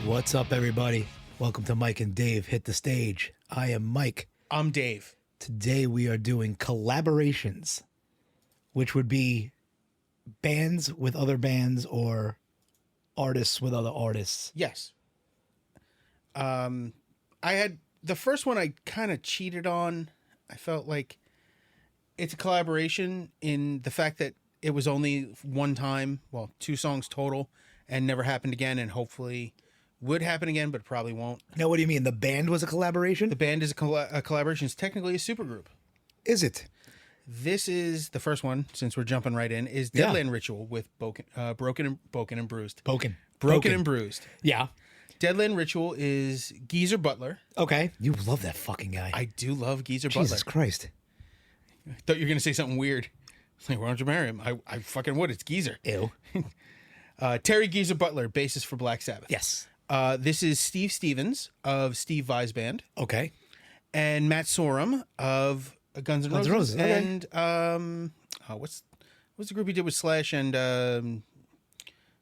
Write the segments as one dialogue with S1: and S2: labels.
S1: What's up, everybody? Welcome to Mike and Dave Hit the Stage. I am Mike.
S2: I'm Dave.
S1: Today we are doing collaborations, which would be bands with other bands or artists with other artists.
S2: Yes. I had the first one I kind of cheated on. I felt like it's a collaboration in the fact that it was only one time, well, 2 songs total, and never happened again, and hopefully would happen again, but probably won't.
S1: Now, what do you mean? The band was a collaboration?
S2: The band is a collaboration. It's technically a supergroup.
S1: Is it?
S2: This is the first one, since we're jumping right in, is Deadland Ritual with Broken and Bruised. Broken and Bruised.
S1: Yeah.
S2: Deadland Ritual is Geezer Butler.
S1: Okay. You love that fucking guy.
S2: I do love Geezer
S1: Jesus
S2: Butler.
S1: Christ.
S2: I thought you were going to say something weird. It's like, why don't you marry him? I fucking would. It's Geezer.
S1: Ew.
S2: Terry Geezer Butler, bassist for Black Sabbath.
S1: Yes.
S2: This is Steve Stevens of Steve Vai's band.
S1: Okay.
S2: And Matt Sorum of Guns N' Roses.
S1: Okay.
S2: And what's the group he did with Slash and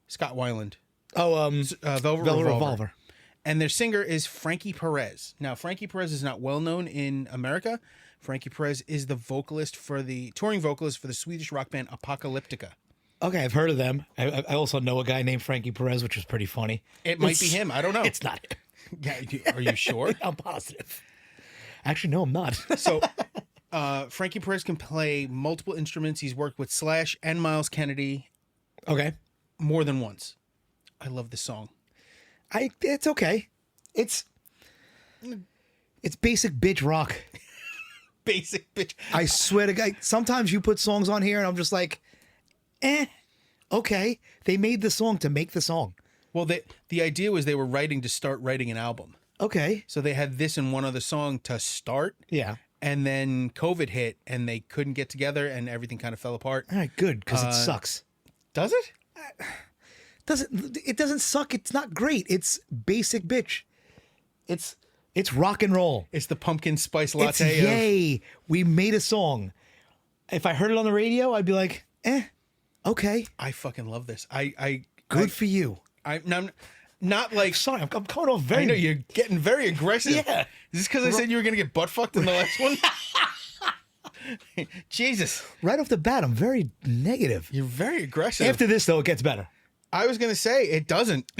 S2: Scott Weiland?
S1: Oh,
S2: Velvet
S1: Revolver.
S2: And their singer is Frankie Perez. Now, Frankie Perez is not well known in America. Frankie Perez is the touring vocalist for the Swedish rock band Apocalyptica.
S1: Okay, I've heard of them. I also know a guy named Frankie Perez, which is pretty funny.
S2: It might be him. I don't know.
S1: It's not him.
S2: Yeah, are you sure?
S1: I'm positive. Actually, no, I'm not.
S2: So, Frankie Perez can play multiple instruments. He's worked with Slash and Miles Kennedy.
S1: Okay.
S2: More than once. I love this song.
S1: It's okay. It's basic bitch rock.
S2: Basic bitch.
S1: I swear to God, sometimes you put songs on here and I'm just like, okay. They made the song to make the song.
S2: Well, the idea was they were writing to start writing an album.
S1: Okay.
S2: So they had this and one other song to start.
S1: Yeah.
S2: And then COVID hit and they couldn't get together and everything kind of fell apart.
S1: All right, good, because it sucks.
S2: Does it?
S1: It doesn't suck. It's not great. It's basic bitch. It's rock and roll.
S2: It's the pumpkin spice latte.
S1: It's yay. We made a song. If I heard it on the radio, I'd be like, okay.
S2: I fucking love this.
S1: Good for you.
S2: I'm not like...
S1: Sorry, I'm coming off very...
S2: I know, you're getting very aggressive.
S1: Yeah.
S2: Is this because I said you were going to get butt fucked in the last one? Jesus.
S1: Right off the bat, I'm very negative.
S2: You're very aggressive.
S1: After this, though, it gets better.
S2: I was going to say, it doesn't.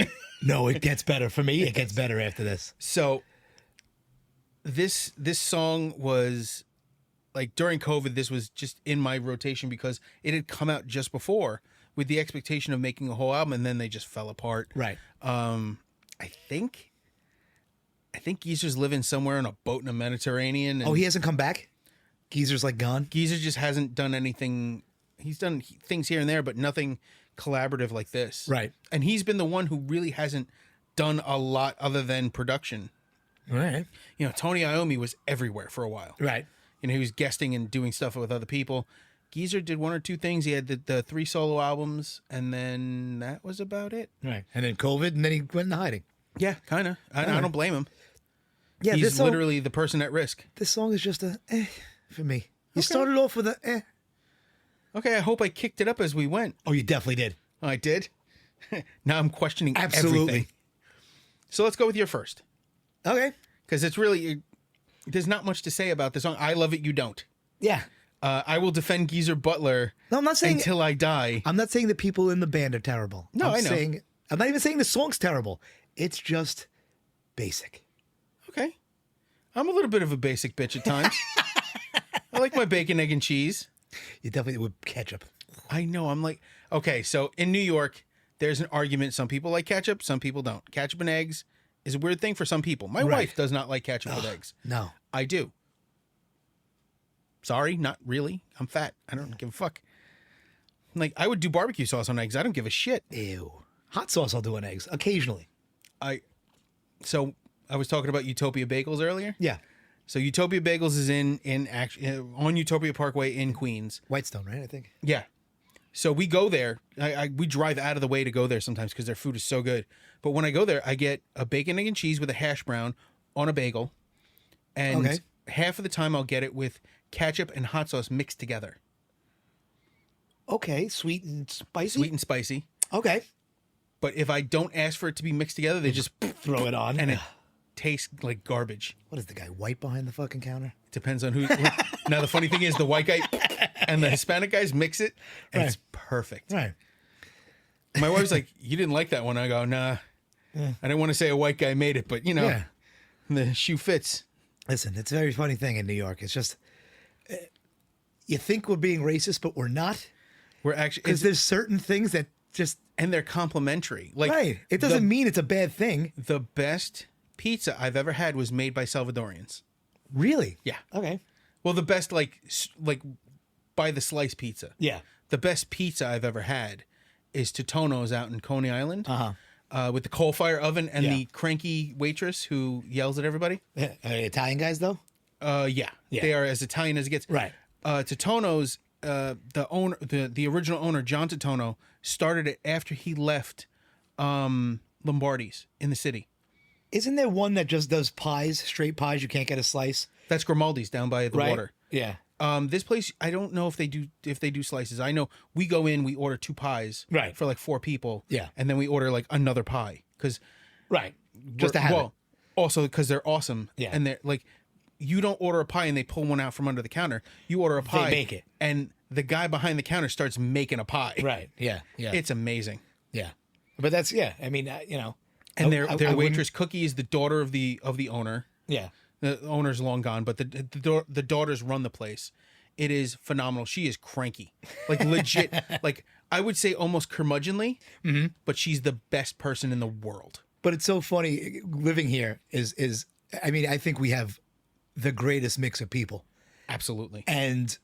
S1: No, it gets better. For me, it gets better after this.
S2: So, this song was... Like, during COVID, this was just in my rotation because it had come out just before with the expectation of making a whole album, and then they just fell apart.
S1: Right.
S2: I think Geezer's living somewhere on a boat in the Mediterranean. And
S1: he hasn't come back? Geezer's like gone?
S2: Geezer just hasn't done anything. He's done things here and there, but nothing collaborative like this.
S1: Right.
S2: And he's been the one who really hasn't done a lot other than production.
S1: Right.
S2: You know, Tony Iommi was everywhere for a while.
S1: Right.
S2: You know, he was guesting and doing stuff with other people. Geezer did 1 or 2 things. He had the 3 solo albums, and then that was about it.
S1: Right. And then COVID, and then he went into hiding.
S2: Yeah, kind of. I don't blame him.
S1: Yeah,
S2: he's literally the person at risk.
S1: This song is just a for me. You started off with a
S2: Okay, I hope I kicked it up as we went.
S1: Oh, you definitely did.
S2: I did? Now I'm questioning
S1: Absolutely.
S2: everything. So let's go with your first.
S1: Okay.
S2: Because it's really... There's not much to say about this song. I love it, you don't.
S1: Yeah.
S2: I will defend Geezer Butler
S1: No, I'm not saying
S2: until I die.
S1: I'm not saying the people in the band are terrible.
S2: No, I know.
S1: I'm not even saying the song's terrible. It's just basic.
S2: Okay. I'm a little bit of a basic bitch at times. I like my bacon, egg, and cheese.
S1: You definitely with ketchup.
S2: I know. I'm like... Okay, so in New York, there's an argument. Some people like ketchup, some people don't. Ketchup and eggs is a weird thing for some people. My wife does not like ketchup with eggs.
S1: No.
S2: I do. Sorry, not really. I'm fat. I don't give a fuck. Like, I would do barbecue sauce on eggs. I don't give a shit.
S1: Ew. Hot sauce I'll do on eggs, occasionally.
S2: So I was talking about Utopia Bagels earlier.
S1: Yeah.
S2: So Utopia Bagels is on Utopia Parkway in Queens.
S1: Whitestone, right? I think.
S2: Yeah. So we go there. We drive out of the way to go there sometimes because their food is so good. But when I go there, I get a bacon, egg, and cheese with a hash brown on a bagel. And
S1: Okay.
S2: half of the time I'll get it with ketchup and hot sauce mixed together.
S1: Okay, sweet and spicy.
S2: Sweet and spicy.
S1: Okay.
S2: But if I don't ask for it to be mixed together, they just
S1: Throw it on.
S2: and it tastes like garbage.
S1: What is the guy white behind the fucking counter?
S2: Depends on who. Now the funny thing is the white guy and the Hispanic guys mix it, and it's perfect.
S1: Right.
S2: My wife's like, "You didn't like that one." I go, "Nah, I didn't want to say a white guy made it, but you know,
S1: Yeah.
S2: the shoe fits."
S1: Listen, it's a very funny thing in New York. It's just you think we're being racist, but we're not.
S2: We're actually
S1: Because there's certain things that just
S2: and they're complimentary. Like
S1: right. It doesn't mean it's a bad thing.
S2: the best pizza I've ever had was made by Salvadorians.
S1: Really?
S2: Yeah.
S1: Okay.
S2: Well, the best like by the slice pizza.
S1: Yeah.
S2: The best pizza I've ever had is Totono's out in Coney Island. With the coal fire oven and
S1: Yeah.
S2: the cranky waitress who yells at everybody.
S1: Italian guys though.
S2: Yeah, they are as Italian as it gets.
S1: Right.
S2: Totono's, the original owner, John Totono, started it after he left Lombardi's in the city.
S1: Isn't there one that just does pies, straight pies? You can't get a slice.
S2: That's Grimaldi's down by the
S1: Right.
S2: water.
S1: Yeah.
S2: This place, I don't know if they do slices. I know we go in, we order 2 pies,
S1: Right.
S2: for like 4 people,
S1: Yeah.
S2: and then we order like another pie because
S1: Right. Just to have it.
S2: also because they're awesome,
S1: Yeah.
S2: and they're like, you don't order a pie and they pull one out from under the counter. You order a pie,
S1: make it.
S2: and the guy behind the counter starts making a pie.
S1: Right. Yeah. Yeah.
S2: It's amazing.
S1: yeah. But that's I mean, you know.
S2: And their
S1: I wouldn't-
S2: waitress Cookie is the daughter of the owner.
S1: Yeah.
S2: The owner's long gone, but the daughters run the place. It is phenomenal. She is cranky, like legit. Like I would say almost curmudgeonly, but she's the best person in the world.
S1: But it's so funny living here is I mean, I think we have the greatest mix of people.
S2: Absolutely.
S1: And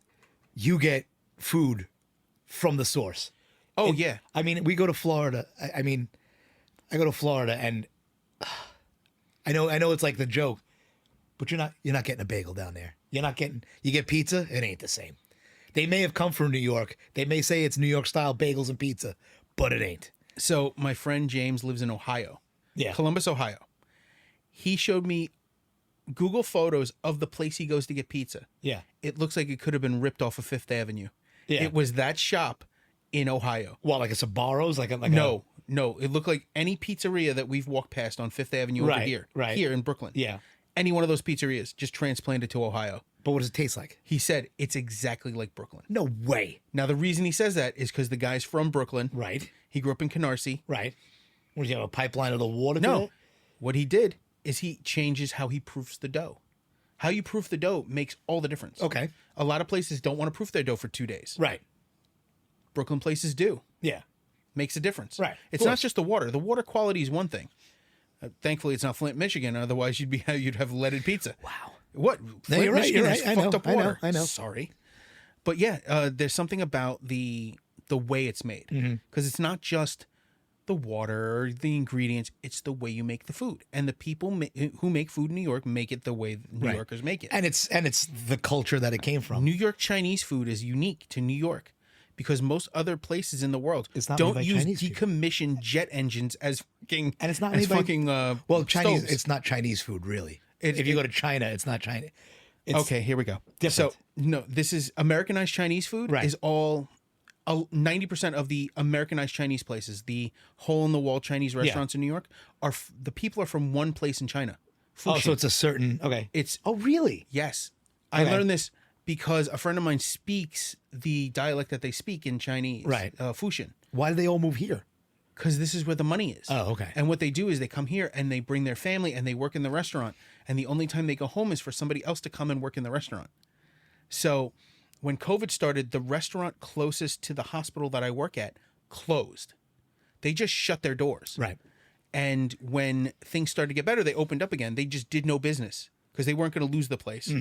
S1: you get food from the source.
S2: Oh yeah.
S1: I mean, we go to Florida. I mean, I go to Florida and I know it's like the joke, but you're not getting a bagel down there. You get pizza, it ain't the same. They may have come from New York. They may say it's New York style bagels and pizza, but it ain't.
S2: So my friend James lives in Ohio.
S1: Yeah.
S2: Columbus, Ohio. He showed me Google photos of the place he goes to get pizza.
S1: Yeah.
S2: It looks like it could have been ripped off of Fifth Avenue.
S1: Yeah.
S2: It was that shop in Ohio.
S1: Well, like a Sbarro's,
S2: No. It looked like any pizzeria that we've walked past on Fifth Avenue over
S1: Right,
S2: here.
S1: right.
S2: Here in Brooklyn.
S1: Yeah.
S2: Any one of those pizzerias just transplanted to Ohio.
S1: But what does it taste like?
S2: He said it's exactly like Brooklyn.
S1: No way.
S2: Now, the reason he says that is because the guy's from Brooklyn.
S1: Right.
S2: He grew up in Canarsie.
S1: Right. What do you have, a pipeline of the water to
S2: No.
S1: it?
S2: What he did is he changes how he proofs the dough. How you proof the dough makes all the difference.
S1: Okay.
S2: A lot of places don't want to proof their dough for 2 days.
S1: Right.
S2: Brooklyn places do.
S1: Yeah.
S2: Makes a difference.
S1: Right.
S2: It's not just the water. The water quality is one thing. Thankfully, it's not Flint, Michigan. Otherwise, you'd have leaded pizza.
S1: Wow.
S2: What?
S1: No, you're right.
S2: Michigan
S1: You're
S2: has
S1: right. I
S2: fucked
S1: know,
S2: up
S1: I know,
S2: water.
S1: I know.
S2: Sorry. But yeah, there's something about the way it's made. Because it's not just the water or the ingredients. It's the way you make the food. And the people who make food in New York make it the way New
S1: Right.
S2: Yorkers make it.
S1: And it's the culture that it came from.
S2: New York Chinese food is unique to New York because most other places in the world
S1: It's not made
S2: don't
S1: by
S2: use
S1: Chinese people.
S2: decommissioned jet engines as fucking
S1: And it's not
S2: as
S1: made by-
S2: fucking
S1: Well, Chinese.
S2: stoves.
S1: It's not Chinese food, really. If you go to China, it's not China. It's,
S2: Okay, here we go.
S1: different.
S2: So no, this is Americanized Chinese food.
S1: Right.
S2: Is all 90% of the Americanized Chinese places, the hole in the wall Chinese restaurants in New York, the people are from one place in China.
S1: Oh,
S2: Fuxing.
S1: so it's a certain. Okay.
S2: It's
S1: Oh, really?
S2: yes. I
S1: Okay.
S2: learned this because a friend of mine speaks the dialect that they speak in Chinese,
S1: Right.
S2: Fuxing.
S1: Why did they all move here?
S2: Because this is where the money is.
S1: Oh, okay.
S2: And what they do is they come here and they bring their family and they work in the restaurant. And the only time they go home is for somebody else to come and work in the restaurant. So when COVID started, the restaurant closest to the hospital that I work at closed. They just shut their doors.
S1: Right.
S2: And when things started to get better, they opened up again. They just did no business because they weren't going to lose the place.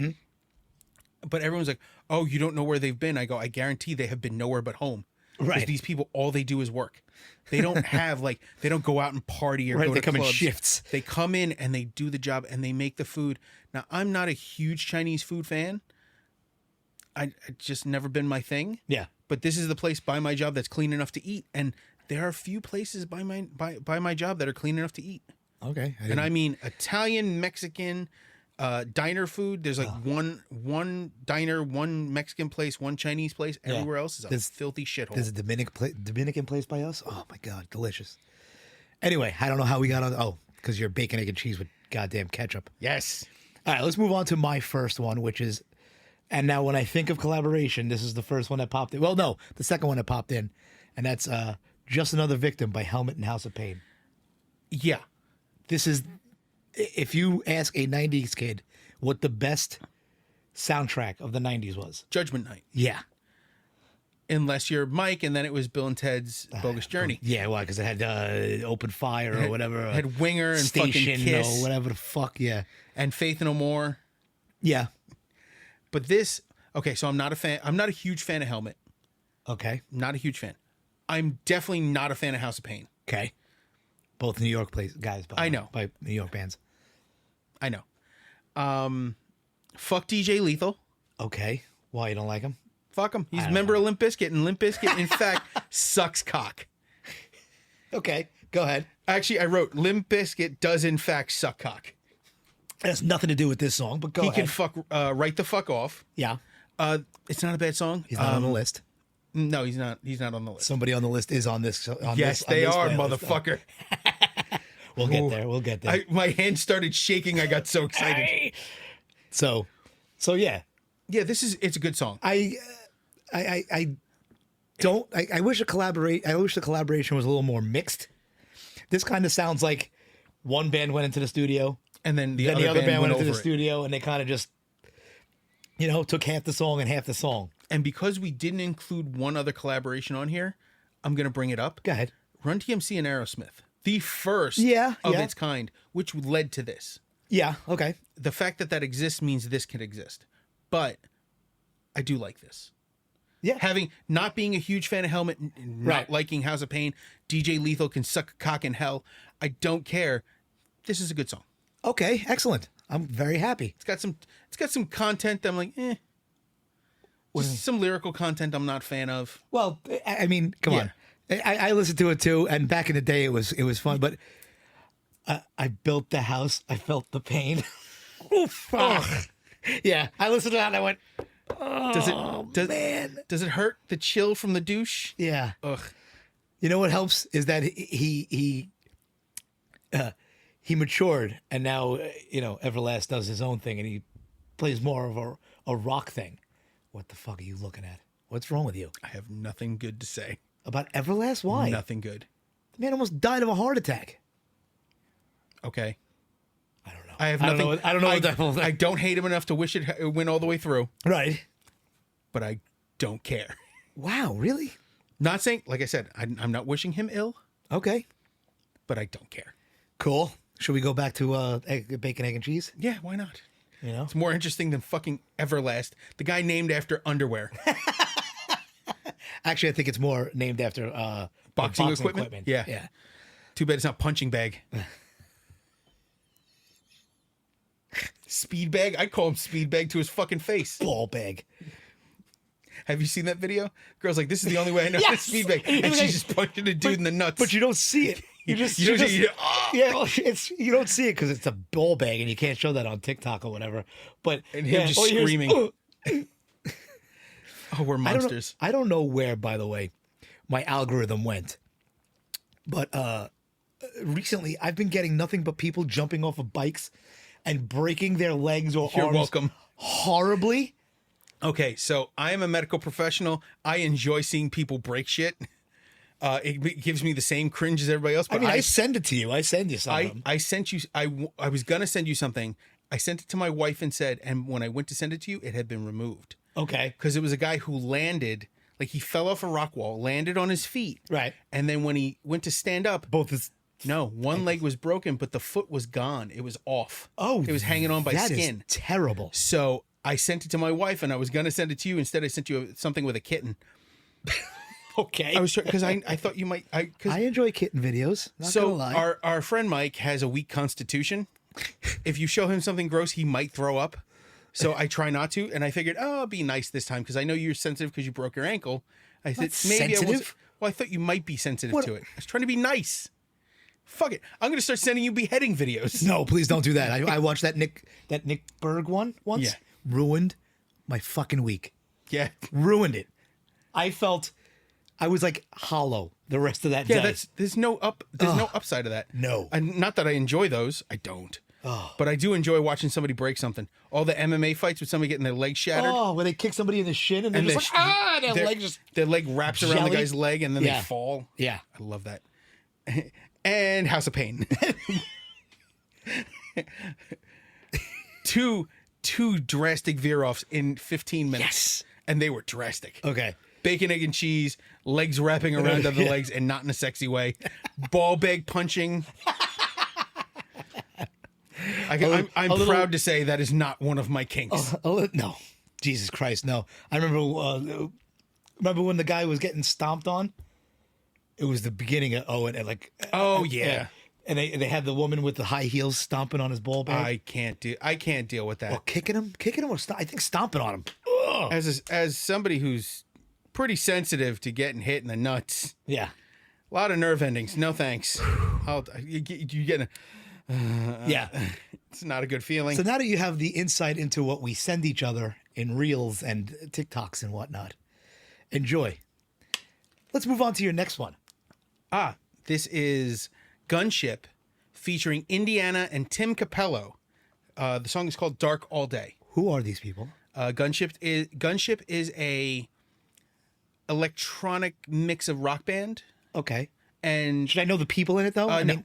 S2: But everyone's like, oh, you don't know where they've been. I go, I guarantee they have been nowhere but home Because
S1: Right.
S2: these people, all they do is work. They don't have like, they don't go out and party or
S1: Right,
S2: go
S1: they
S2: to
S1: come in
S2: clubs.
S1: shifts.
S2: They come in and they do the job and they make the food. Now, I'm not a huge Chinese food fan. I just never been my thing.
S1: Yeah.
S2: But this is the place by my job that's clean enough to eat. And there are a few places by my job that are clean enough to eat.
S1: Okay.
S2: And I mean Italian, Mexican, diner food. There's like one diner, one Mexican place, one Chinese place. Everywhere else is a filthy shithole.
S1: There's a Dominican place by us. Oh my god, delicious. Anyway, I don't know how we got on. Oh, because you're bacon, egg, and cheese with goddamn ketchup.
S2: Yes.
S1: All right, let's move on to my first one, which is, and now when I think of collaboration, this is the first one that popped in. Well, no, the second one that popped in, and that's Just Another Victim by Helmet and House of Pain.
S2: Yeah.
S1: This is, if you ask a 90s kid what the best soundtrack of the 90s was.
S2: Judgment Night.
S1: Yeah.
S2: Unless you're Mike, and then it was Bill and Ted's Bogus Journey.
S1: Yeah, why? Because it had Open Fire or whatever.
S2: Had Winger and
S1: Station
S2: fucking Kiss.
S1: or whatever the fuck, yeah.
S2: And Faith No More.
S1: Yeah.
S2: But this, okay, so I'm not a fan. I'm not a huge fan of Helmet.
S1: Okay.
S2: Not a huge fan. I'm definitely not a fan of House of Pain.
S1: Okay. Both New York guys.
S2: I know.
S1: By New York bands.
S2: I know. Fuck DJ Lethal.
S1: Okay. Why, you don't like him?
S2: Fuck him. He's a member of Limp Bizkit, and Limp Bizkit, in fact, sucks cock.
S1: Okay. Go ahead.
S2: Actually, I wrote Limp Bizkit does in fact suck cock.
S1: It has nothing to do with this song, but go
S2: He
S1: ahead.
S2: can fuck right the fuck off.
S1: Yeah.
S2: It's not a bad song.
S1: He's not on the list.
S2: No, he's not. He's not on the list.
S1: Somebody on the list is on this.
S2: Yes, they are, motherfucker.
S1: We'll get there. We'll get there.
S2: My hand started shaking. I got so excited.
S1: So yeah.
S2: Yeah, it's a good song.
S1: I wish the collaboration was a little more mixed. This kind of sounds like one band went into the studio,
S2: And then the
S1: other
S2: other
S1: band went into the
S2: over it.
S1: studio, and they kind of just, took half the song and half the song.
S2: And because we didn't include one other collaboration on here, I'm going to bring it up.
S1: Go ahead.
S2: Run TMC and Aerosmith. The first
S1: Yeah,
S2: of
S1: yeah.
S2: its kind, which led to this.
S1: Yeah. Okay.
S2: The fact that exists means this can exist. But I do like this.
S1: Yeah.
S2: Not being a huge fan of Helmet, not
S1: Right.
S2: liking House of Pain, DJ Lethal can suck a cock in hell. I don't care. This is a good song.
S1: Okay. Excellent. I'm very happy.
S2: It's got some content that I'm like, eh. Just some lyrical content I'm not a fan of.
S1: Well, I mean, come on. I listened to it too, and back in the day, it was fun. But I built the house. I felt the pain. Oh fuck! Yeah, I listened to that and I went, man.
S2: Does it hurt the chill from the douche?
S1: Yeah.
S2: Ugh.
S1: You know what helps is that he matured, and now Everlast does his own thing, and he plays more of a rock thing. What the fuck are you looking at? What's wrong with you?
S2: I have nothing good to say.
S1: About Everlast? Why?
S2: Nothing good.
S1: The man almost died of a heart attack.
S2: Okay.
S1: I don't know.
S2: I have nothing.
S1: I don't know what that whole thing.
S2: I don't hate him enough to wish it went all the way through,
S1: Right.
S2: but I don't care.
S1: Wow, really?
S2: Not saying, like I said, I'm not wishing him ill,
S1: Okay.
S2: but I don't care.
S1: Cool. Should we go back to bacon, egg, and cheese?
S2: Yeah, why not?
S1: It's
S2: More interesting than fucking Everlast, the guy named after underwear.
S1: Actually, I think it's more named after
S2: Boxing equipment? Yeah.
S1: Yeah.
S2: Too bad it's not punching bag. Speed bag? I'd call him speed bag to his fucking face.
S1: Ball bag.
S2: Have you seen that video? Girl's like, this is the only way I know how to
S1: Yes!
S2: speed bag. And she's just punching a dude in the nuts.
S1: But you don't see it. You just
S2: You don't see it.
S1: yeah. You don't see it because it's a ball bag, and you can't show that on TikTok or whatever. But
S2: And him just screaming. Oh, we're monsters.
S1: I don't know where, by the way, my algorithm went, but recently I've been getting nothing but people jumping off of bikes and breaking their legs or
S2: You're
S1: arms
S2: welcome.
S1: horribly.
S2: Okay, so I am a medical professional. I enjoy seeing people break shit. It gives me the same cringe as everybody else. But
S1: I send it to you. I send you something.
S2: I sent you. I was gonna send you something. I sent it to my wife and said, and when I went to send it to you, it had been removed
S1: Okay.
S2: because it was a guy who landed, like he fell off a rock wall, landed on his feet,
S1: Right.
S2: and then when he went to stand up,
S1: Both is.
S2: no, one leg was broken, but the foot was gone. It was off.
S1: Oh,
S2: it was hanging on by
S1: that
S2: skin.
S1: is terrible.
S2: So I sent it to my wife, and I was gonna send it to you. Instead, I sent you something with a kitten.
S1: Okay.
S2: I was because I thought you might.
S1: I enjoy kitten videos. Not gonna
S2: So
S1: lie.
S2: our friend Mike has a weak constitution. If you show him something gross, he might throw up. So I try not to, and I figured, oh, I'll be nice this time because I know you're sensitive because you broke your ankle. I said maybe I was.
S1: sensitive?
S2: Well, I thought you might be sensitive to it. I was trying to be nice. Fuck it, I'm gonna start sending you beheading videos.
S1: No, please don't do that. I watched that Nick Berg one once.
S2: Yeah.
S1: Ruined my fucking week.
S2: Yeah,
S1: Ruined it. I was like hollow the rest of that day.
S2: there's no upside of that.
S1: No.
S2: And not that I enjoy those. I don't. But I do enjoy watching somebody break something. All the MMA fights with somebody getting their leg shattered.
S1: Oh, where they kick somebody in the shin and they're just like, their leg just
S2: their leg wraps around the
S1: jelly.
S2: guy's leg and then
S1: Yeah.
S2: they fall.
S1: Yeah.
S2: I love that. And House of Pain. two drastic veer offs in 15 minutes.
S1: Yes.
S2: And they were drastic.
S1: Okay.
S2: Bacon, egg, and cheese, legs wrapping around other legs and not in a sexy way. Ball bag punching. I'm proud to say that is not one of my kinks.
S1: No. Jesus Christ, no. I remember when the guy was getting stomped on? It was the beginning of and like
S2: Yeah.
S1: And they had the woman with the high heels stomping on his ball bag.
S2: I can't deal with that.
S1: Or kicking him or I think stomping on him. Ugh.
S2: As somebody who's pretty sensitive to getting hit in the nuts,
S1: Yeah.
S2: a lot of nerve endings. No thanks. You get
S1: Yeah.
S2: it's not a good feeling.
S1: So now that you have the insight into what we send each other in reels and TikToks and whatnot, enjoy. Let's move on to your next one.
S2: This is Gunship featuring Indiana and Tim Capello. The song is called Dark All Day.
S1: Who are these people?
S2: Gunship is a electronic mix of rock band.
S1: Okay.
S2: And
S1: Should I know the people in it though?
S2: no.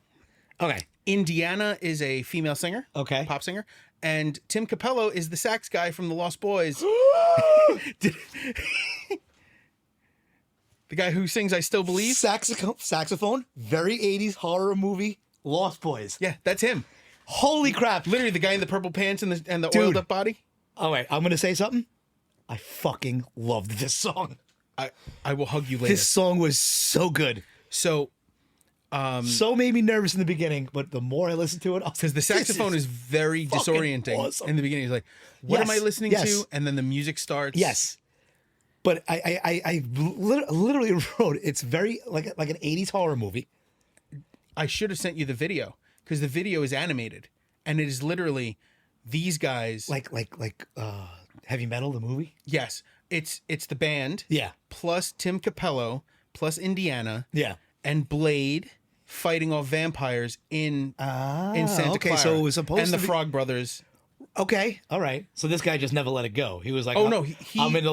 S1: Okay.
S2: Indiana is a female singer.
S1: Okay.
S2: Pop singer. And Tim Capello is the sax guy from the Lost Boys. The guy who sings I Still Believe.
S1: Saxophone. Very 80s horror movie. Lost Boys.
S2: Yeah, that's him.
S1: Holy crap.
S2: Literally the guy in the purple pants and the
S1: Dude.
S2: oiled up body.
S1: All right. I'm going to say something. I fucking loved this song.
S2: I will hug you later.
S1: This song was so good.
S2: So
S1: So made me nervous in the beginning, but the more I listened to it,
S2: because the saxophone is very
S1: fucking
S2: disorienting
S1: awesome.
S2: in the beginning. He's like, "What am I
S1: Yes,
S2: listening
S1: yes.
S2: to?" And then the music starts.
S1: Yes. But I literally wrote it's very like an 80s horror movie.
S2: I should have sent you the video because the video is animated and it is literally these guys.
S1: Like Heavy Metal, the movie?
S2: Yes, it's the band.
S1: Yeah.
S2: Plus Tim Capello, plus Indiana,
S1: Yeah.
S2: and Blade fighting off vampires in Santa
S1: okay,
S2: Clara.
S1: so it was supposed
S2: and
S1: to
S2: the
S1: be-
S2: Frog Brothers.
S1: Okay, all right. So this guy just never let it go. He was like,
S2: Oh, no,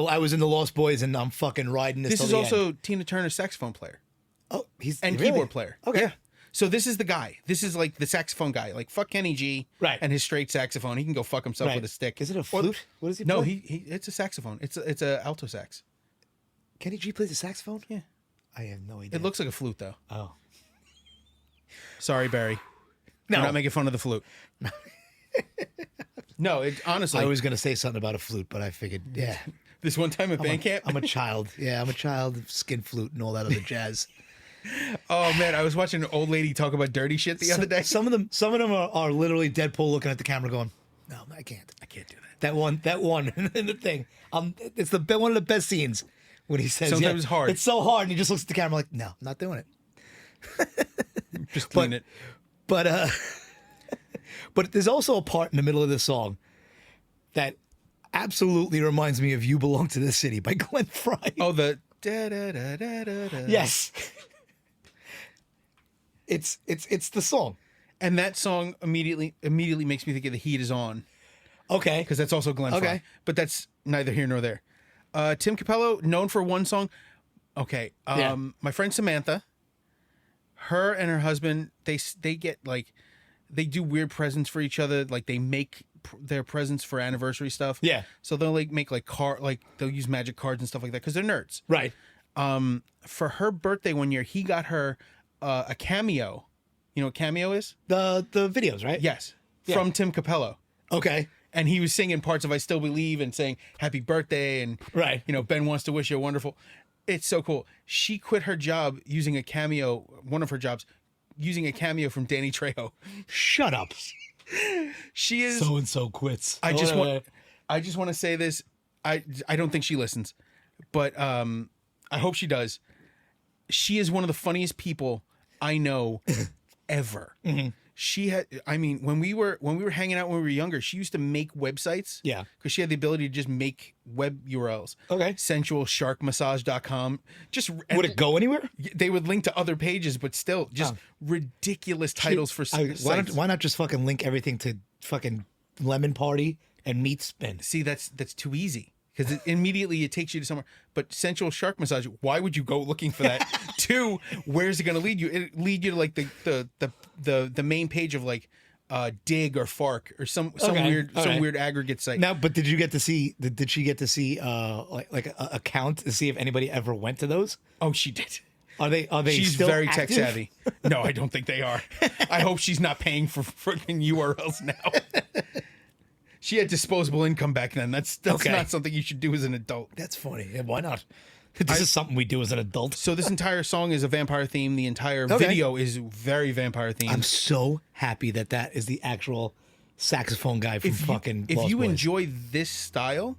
S1: I was in the Lost Boys and I'm fucking riding this.
S2: This
S1: till
S2: is
S1: the
S2: also
S1: end.
S2: Tina Turner's saxophone player
S1: He's
S2: and
S1: really?
S2: keyboard player.
S1: Okay.
S2: Yeah. So this is the guy. This is like the saxophone guy. Like fuck Kenny G.
S1: Right.
S2: And his straight saxophone. He can go fuck himself
S1: Right.
S2: with a stick.
S1: Is it a
S2: Or-
S1: flute? What is he?
S2: No,
S1: play?
S2: he it's a saxophone. It's a alto sax.
S1: Kenny G plays the saxophone.
S2: Yeah.
S1: I have no idea.
S2: It looks like a flute though.
S1: Oh.
S2: Sorry, Barry.
S1: No.
S2: We're not making fun of the flute. No, honestly,
S1: I was gonna say something about a flute, but I figured, yeah.
S2: this one time at band camp.
S1: I'm a child. Yeah, I'm a child of skin flute and all that other jazz.
S2: Oh man, I was watching an old lady talk about dirty shit the other day.
S1: Some of them are literally Deadpool looking at the camera going, "No, I can't.
S2: I can't do that.
S1: That one in the thing. It's one of the best scenes when he says,
S2: Sometimes it's hard.
S1: It's so hard, and he just looks at the camera like, "No, I'm not doing it."
S2: Just clean it.
S1: But but there's also a part in the middle of this song that absolutely reminds me of "You Belong to This City" by Glenn Frey.
S2: Oh, the da da da da da da.
S1: Yes. It's the song.
S2: And that song immediately makes me think of The Heat Is On.
S1: Okay.
S2: Because that's also Glenn Frey.
S1: Okay.
S2: But that's neither here nor there. Tim Capello, known for one song. Okay.
S1: Yeah.
S2: My friend Samantha, her and her husband, they get like, they do weird presents for each other. Like they make their presents for anniversary stuff.
S1: Yeah.
S2: So they'll like make like they'll use magic cards and stuff like that because they're nerds.
S1: Right.
S2: For her birthday one year, he got her a cameo. You know what cameo is?
S1: The videos, right?
S2: Yes.
S1: Yeah.
S2: From Tim Capello.
S1: Okay.
S2: And he was singing parts of I Still Believe and saying happy birthday and
S1: Right.
S2: Ben wants to wish you a wonderful. It's so cool. She quit her job using a cameo, one of her jobs, using a cameo from Danny Trejo.
S1: Shut up.
S2: She is
S1: So and so quits.
S2: I just want to say this. I don't think she listens, but I hope she does. She is one of the funniest people I know ever. She had, I mean, when we were hanging out when we were younger, she used to make websites.
S1: Yeah.
S2: Because she had the ability to just make web URLs.
S1: Okay.
S2: Sensualsharkmassage.com. Just
S1: Would it go anywhere?
S2: They would link to other pages, but still just ridiculous titles for sites.
S1: Why not just fucking link everything to fucking Lemon Party and Meat Spin?
S2: See, that's too easy. Because immediately it takes you to somewhere. But sensual shark massage, why would you go looking for that? Two, where's it going to lead you? It lead you to like the main page of like Dig or Fark or some weird aggregate site.
S1: Now, but did you get to see? Did she get to see like a count to see if anybody ever went to those?
S2: Oh, she did.
S1: Are they?
S2: She's
S1: still
S2: very
S1: active?
S2: tech savvy. No, I don't think they are. I hope she's not paying for freaking URLs now. She had disposable income back then. That's
S1: Okay.
S2: not something you should do as an adult.
S1: That's funny. Yeah, why not? This is something we do as an adult.
S2: So this entire song is a vampire theme. The entire video is very vampire themed.
S1: I'm so happy that is the actual saxophone guy from
S2: If
S1: Lost
S2: you
S1: Boys.
S2: enjoy this style,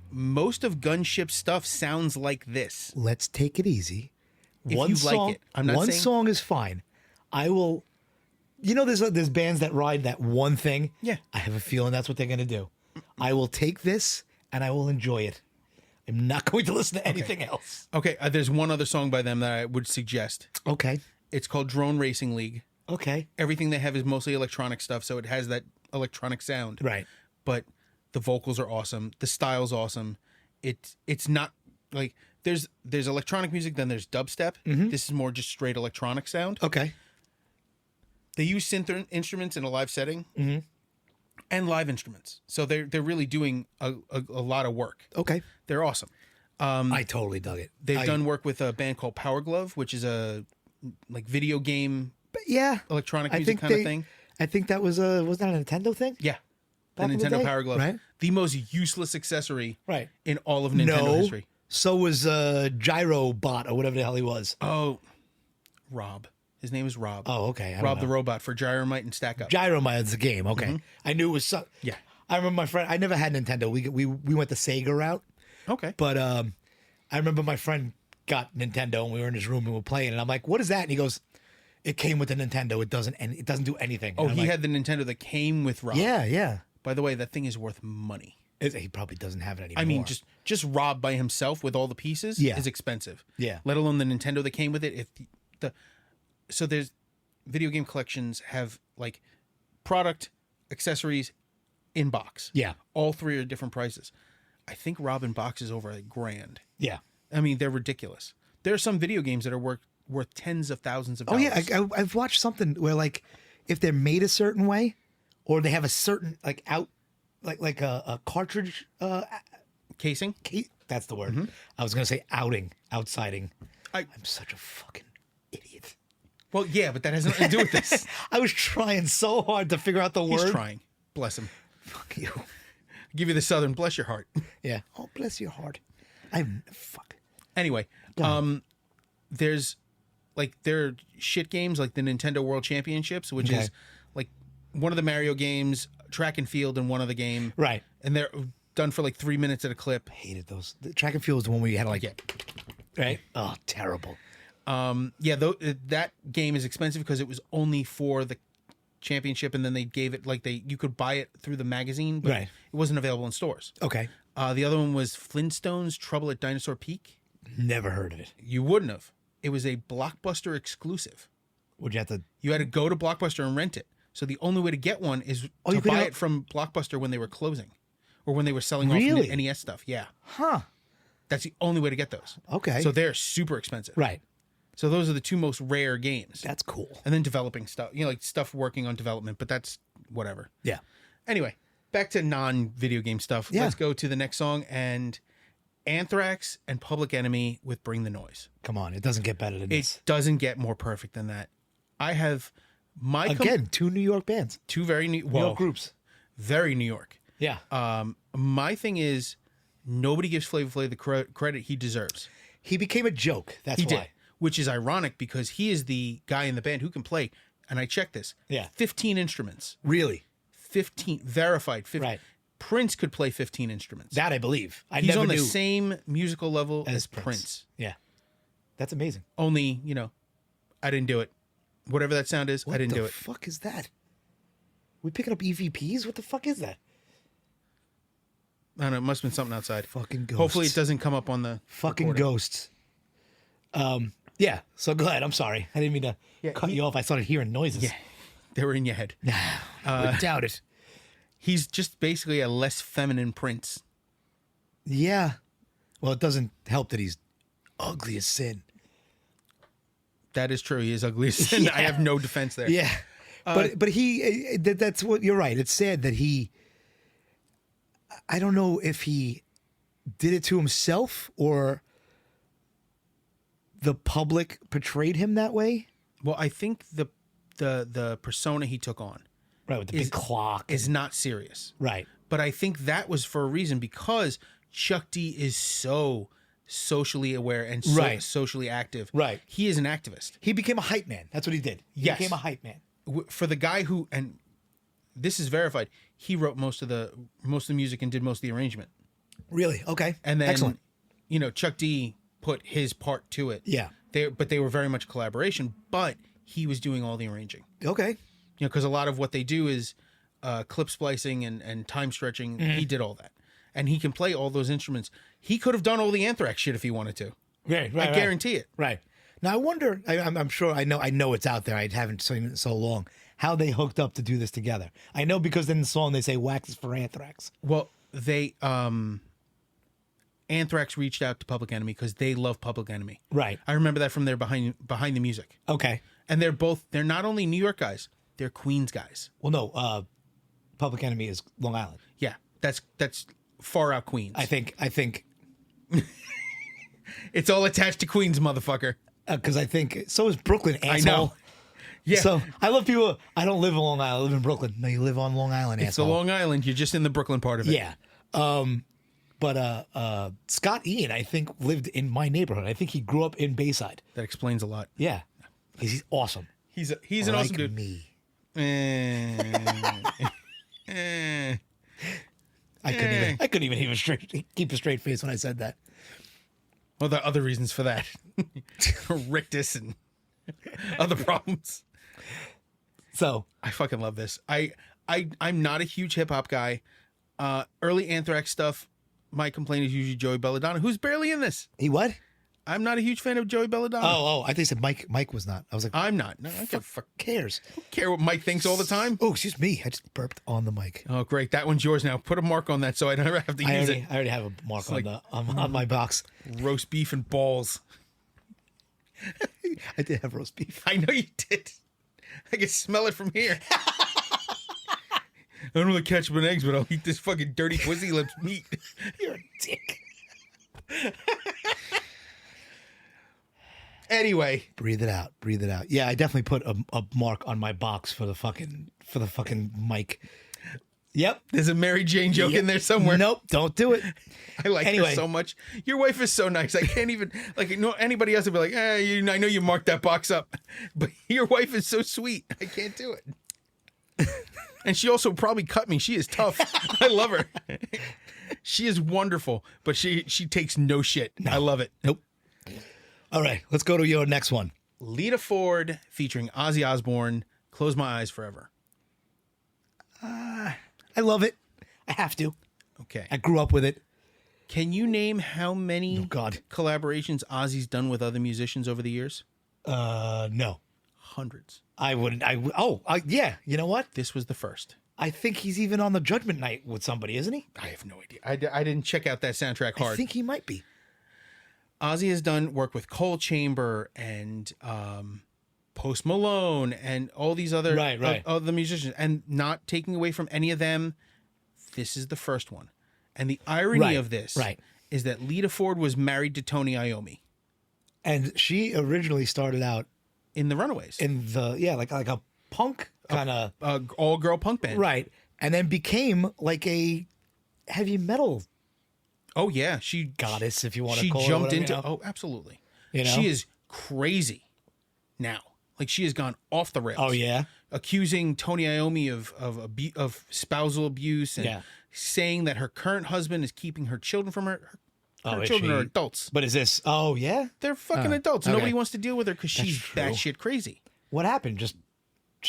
S2: most of Gunship stuff sounds like this.
S1: Let's take it easy.
S2: If
S1: One
S2: you
S1: song,
S2: like it. I'm not
S1: one
S2: saying-
S1: song is fine. I will. You know, there's bands that ride that one thing.
S2: Yeah.
S1: I have a feeling that's what they're gonna do. I will take this and I will enjoy it. I'm not going to listen to anything else.
S2: Okay, there's one other song by them that I would suggest.
S1: Okay.
S2: It's called Drone Racing League.
S1: Okay.
S2: Everything they have is mostly electronic stuff, so it has that electronic sound.
S1: Right.
S2: But the vocals are awesome. The style's awesome. It's not like there's electronic music, then there's dubstep. This is more just straight electronic sound.
S1: Okay.
S2: They use synth instruments in a live setting and live instruments. So they're really doing a lot of work.
S1: Okay.
S2: They're awesome.
S1: I totally dug it.
S2: They've done work with a band called Power Glove, which is a like video game
S1: Yeah.
S2: electronic
S1: I
S2: music
S1: think
S2: kind of
S1: they-
S2: thing.
S1: I think that was that a Nintendo thing?
S2: Yeah. The
S1: Back in the
S2: Nintendo
S1: day?
S2: Power Glove.
S1: Right.
S2: The most useless accessory
S1: Right.
S2: in all of Nintendo history.
S1: So was Gyro Bot or whatever the hell he was.
S2: Oh, Rob. His name is Rob.
S1: Oh, okay. I
S2: Rob
S1: don't
S2: the
S1: know.
S2: Robot for Gyromite and Stack Up.
S1: Gyromite's the game. Okay. I knew it was so.
S2: Yeah.
S1: I remember my friend. I never had Nintendo. We went the Sega route,
S2: Okay.
S1: but I remember my friend got Nintendo and we were in his room and we were playing. And I'm like, "What is that?" And he goes, "It came with the Nintendo. It doesn't do anything."
S2: Oh,
S1: And I'm
S2: he
S1: like,
S2: had the Nintendo that came with Rob.
S1: Yeah, yeah.
S2: By the way, that thing is worth money.
S1: He probably doesn't have it anymore.
S2: I mean, just Rob by himself with all the pieces
S1: Yeah.
S2: is expensive.
S1: Yeah.
S2: Let alone the Nintendo that came with it. So there's video game collections have like product, accessories, in box.
S1: Yeah.
S2: All three are different prices. I think Rob in box is over $1,000.
S1: Yeah.
S2: I mean, they're ridiculous. There are some video games that are worth tens of thousands of
S1: Oh
S2: dollars.
S1: yeah, I've watched something where like if they're made a certain way, or they have a certain like a cartridge
S2: Casing.
S1: that's the word. I was gonna say outsiding. I'm such a fucking idiot.
S2: Well, yeah, but that has nothing to do with this.
S1: I was trying so hard to figure out the
S2: He's
S1: word.
S2: trying. Bless him.
S1: Fuck you.
S2: Give you the Southern. Bless your heart.
S1: Yeah. Oh, bless your heart. Fuck.
S2: Anyway, there's like there are shit games like the Nintendo World Championships, which
S1: Okay.
S2: is like one of the Mario games, track and field in one of the game.
S1: Right.
S2: And they're done for like 3 minutes at a clip.
S1: Hated those. The track and field was the one where you had to like,
S2: Yeah.
S1: right? Oh, terrible.
S2: Yeah, though that game is expensive because it was only for the championship, and then they gave it like you could buy it through the magazine, but
S1: Right.
S2: it wasn't available in stores.
S1: Okay.
S2: The other one was Flintstones Trouble at Dinosaur Peak.
S1: Never heard of it.
S2: You wouldn't have. It was a Blockbuster exclusive.
S1: Would you have to?
S2: You had to go to Blockbuster and rent it. So the only way to get one is
S1: you
S2: to
S1: could
S2: buy
S1: have-
S2: it from Blockbuster when they were closing, or when they were selling
S1: Really?
S2: off NES stuff. Yeah,
S1: Huh.
S2: that's the only way to get those.
S1: Okay.
S2: So they're super expensive.
S1: Right.
S2: So those are the two most rare games.
S1: That's cool.
S2: And then developing stuff, like stuff working on development, but that's whatever.
S1: Yeah.
S2: Anyway, back to non-video game stuff.
S1: Yeah.
S2: Let's go to the next song, and Anthrax and Public Enemy with Bring the Noise.
S1: Come on. It doesn't get better than this.
S2: It doesn't get more perfect than that. I have
S1: Again, two New York bands.
S2: two very
S1: New York groups.
S2: very New York.
S1: Yeah.
S2: My thing is, nobody gives Flavor Flav the credit he deserves.
S1: He became a joke. That's
S2: He
S1: why.
S2: did, which is ironic because he is the guy in the band who can play, and I checked this,
S1: Yeah.
S2: 15 instruments.
S1: Really?
S2: 15, verified. 15.
S1: Right.
S2: Prince could play 15 instruments.
S1: That I believe. I
S2: He's
S1: never
S2: on the
S1: knew
S2: same musical level as
S1: Prince.
S2: Prince.
S1: Yeah. That's amazing.
S2: Only, I didn't do it. Whatever that sound is, I didn't do
S1: What
S2: it.
S1: the fuck is that? We picking up EVPs? What the fuck is that?
S2: I don't know. It must have been something outside.
S1: Fucking ghosts.
S2: Hopefully it doesn't come up on the
S1: Fucking
S2: recording.
S1: ghosts. Yeah. So go ahead. I'm sorry. I didn't mean to cut you off. I started hearing noises.
S2: Yeah, they were in your head.
S1: I doubt it.
S2: He's just basically a less feminine Prince.
S1: Yeah. Well, it doesn't help that he's ugly as sin.
S2: That is true. He is ugly as sin.
S1: Yeah.
S2: I have no defense there.
S1: Yeah. But he that's what you're right. It's sad that I don't know if he did it to himself or the public portrayed him that way.
S2: Well, I think the persona he took on
S1: Right, with the big clock.
S2: is not serious.
S1: Right.
S2: But I think that was for a reason because Chuck D is so socially aware and so
S1: Right.
S2: socially active.
S1: Right.
S2: He is an activist.
S1: He became a hype man. That's what he did. He
S2: Yes.
S1: became a hype man.
S2: For the guy who, and this is verified, he wrote most of the music and did most of the arrangement.
S1: Really? Okay.
S2: And then,
S1: Excellent.
S2: Chuck D put his part to it.
S1: Yeah.
S2: But they were very much collaboration, but he was doing all the arranging.
S1: Okay.
S2: Because a lot of what they do is clip splicing and time stretching.
S1: Mm-hmm.
S2: He did all that. And he can play all those instruments. He could have done all the Anthrax shit if he wanted to.
S1: Right.
S2: I guarantee it.
S1: Right. Now I wonder. I'm sure. I know it's out there. I haven't seen it in so long. How they hooked up to do this together? I know because in the song they say "wax is for Anthrax."
S2: Well, they Anthrax reached out to Public Enemy because they love Public Enemy.
S1: Right.
S2: I remember that from their behind the music.
S1: Okay.
S2: And they're not only New York guys, they're Queens guys.
S1: Well, no. Public Enemy is Long Island.
S2: Yeah, that's far out Queens.
S1: I think
S2: It's all attached to Queens, motherfucker.
S1: because I think so is Brooklyn. Asshole.
S2: I know. Yeah.
S1: So I love people. I don't live in Long Island. I live in Brooklyn. No, you live on Long Island.
S2: It's the
S1: asshole.
S2: Long Island. You're just in the Brooklyn part of it.
S1: Yeah. But Scott Ian, I think, lived in my neighborhood. I think he grew up in Bayside.
S2: That explains a lot.
S1: Yeah. He's awesome.
S2: He's an
S1: Like
S2: awesome dude.
S1: me. I couldn't even keep a straight face when I said that.
S2: Well, there are other reasons for that. Rictus and other problems.
S1: So
S2: I fucking love this. I'm not a huge hip hop guy. Early Anthrax stuff, my complaint is usually Joey Belladonna, who's barely in this.
S1: he what?
S2: I'm not a huge fan of Joey Belladonna.
S1: Oh, I think you said Mike. Mike was not. I was like,
S2: I'm not. No, I don't
S1: fuck cares.
S2: care what Mike thinks all the time.
S1: Oh, excuse me. I just burped on the mic.
S2: Oh, great. That one's yours now. Put a mark on that so I never have to use it.
S1: I already have a mark on
S2: like-
S1: on my box.
S2: Roast beef and balls.
S1: I did have roast beef.
S2: I know you did. I can smell it from here. I don't really ketchup and eggs, but I'll eat this fucking dirty pussy lips meat.
S1: You're a dick.
S2: Anyway,
S1: Breathe it out. Breathe it out. Yeah, I definitely put a mark on my box for the fucking mic. Yep.
S2: there's a Mary Jane joke in there somewhere.
S1: Nope. Don't do it.
S2: I like
S1: Anyway.
S2: her so much. Your wife is so nice. I can't even anybody else would be like, I know you marked that box up, but your wife is so sweet. I can't do it. And she also probably cut me. She is tough. I love her. She is wonderful, but she takes no shit. I love it.
S1: Nope. All right. Let's go to your next one.
S2: Lita Ford featuring Ozzy Osbourne. Close My Eyes Forever.
S1: I love it. I have to.
S2: Okay.
S1: I grew up with it.
S2: Can you name how many
S1: Oh, God.
S2: collaborations Ozzy's done with other musicians over the years?
S1: No.
S2: Hundreds.
S1: I wouldn't. Yeah. You know what?
S2: This was the first.
S1: I think he's even on the Judgment Night with somebody, isn't he?
S2: I have no idea. I didn't check out that soundtrack hard.
S1: I think he might be.
S2: Ozzy has done work with Coal Chamber and Post Malone and all these other
S1: Right.
S2: other musicians, and not taking away from any of them. This is the first one, and the irony
S1: Right,
S2: of this
S1: right.
S2: is that Lita Ford was married to Tony Iommi
S1: And she originally started out
S2: in the Runaways,
S1: in the like a punk kind of
S2: all girl punk band,
S1: right, and then became like a heavy metal
S2: Oh yeah, she
S1: goddess, if you want to
S2: she
S1: call
S2: jumped
S1: it.
S2: into. Oh, absolutely.
S1: You know?
S2: She is crazy now. Like she has gone off the rails.
S1: Oh yeah.
S2: Accusing Tony Iommi of spousal abuse and saying that her current husband is keeping her children from her. Her children are adults.
S1: But is this? Oh yeah.
S2: They're fucking adults.
S1: okay.
S2: Nobody wants to deal with her because she's
S1: true.
S2: batshit crazy.
S1: What happened? Just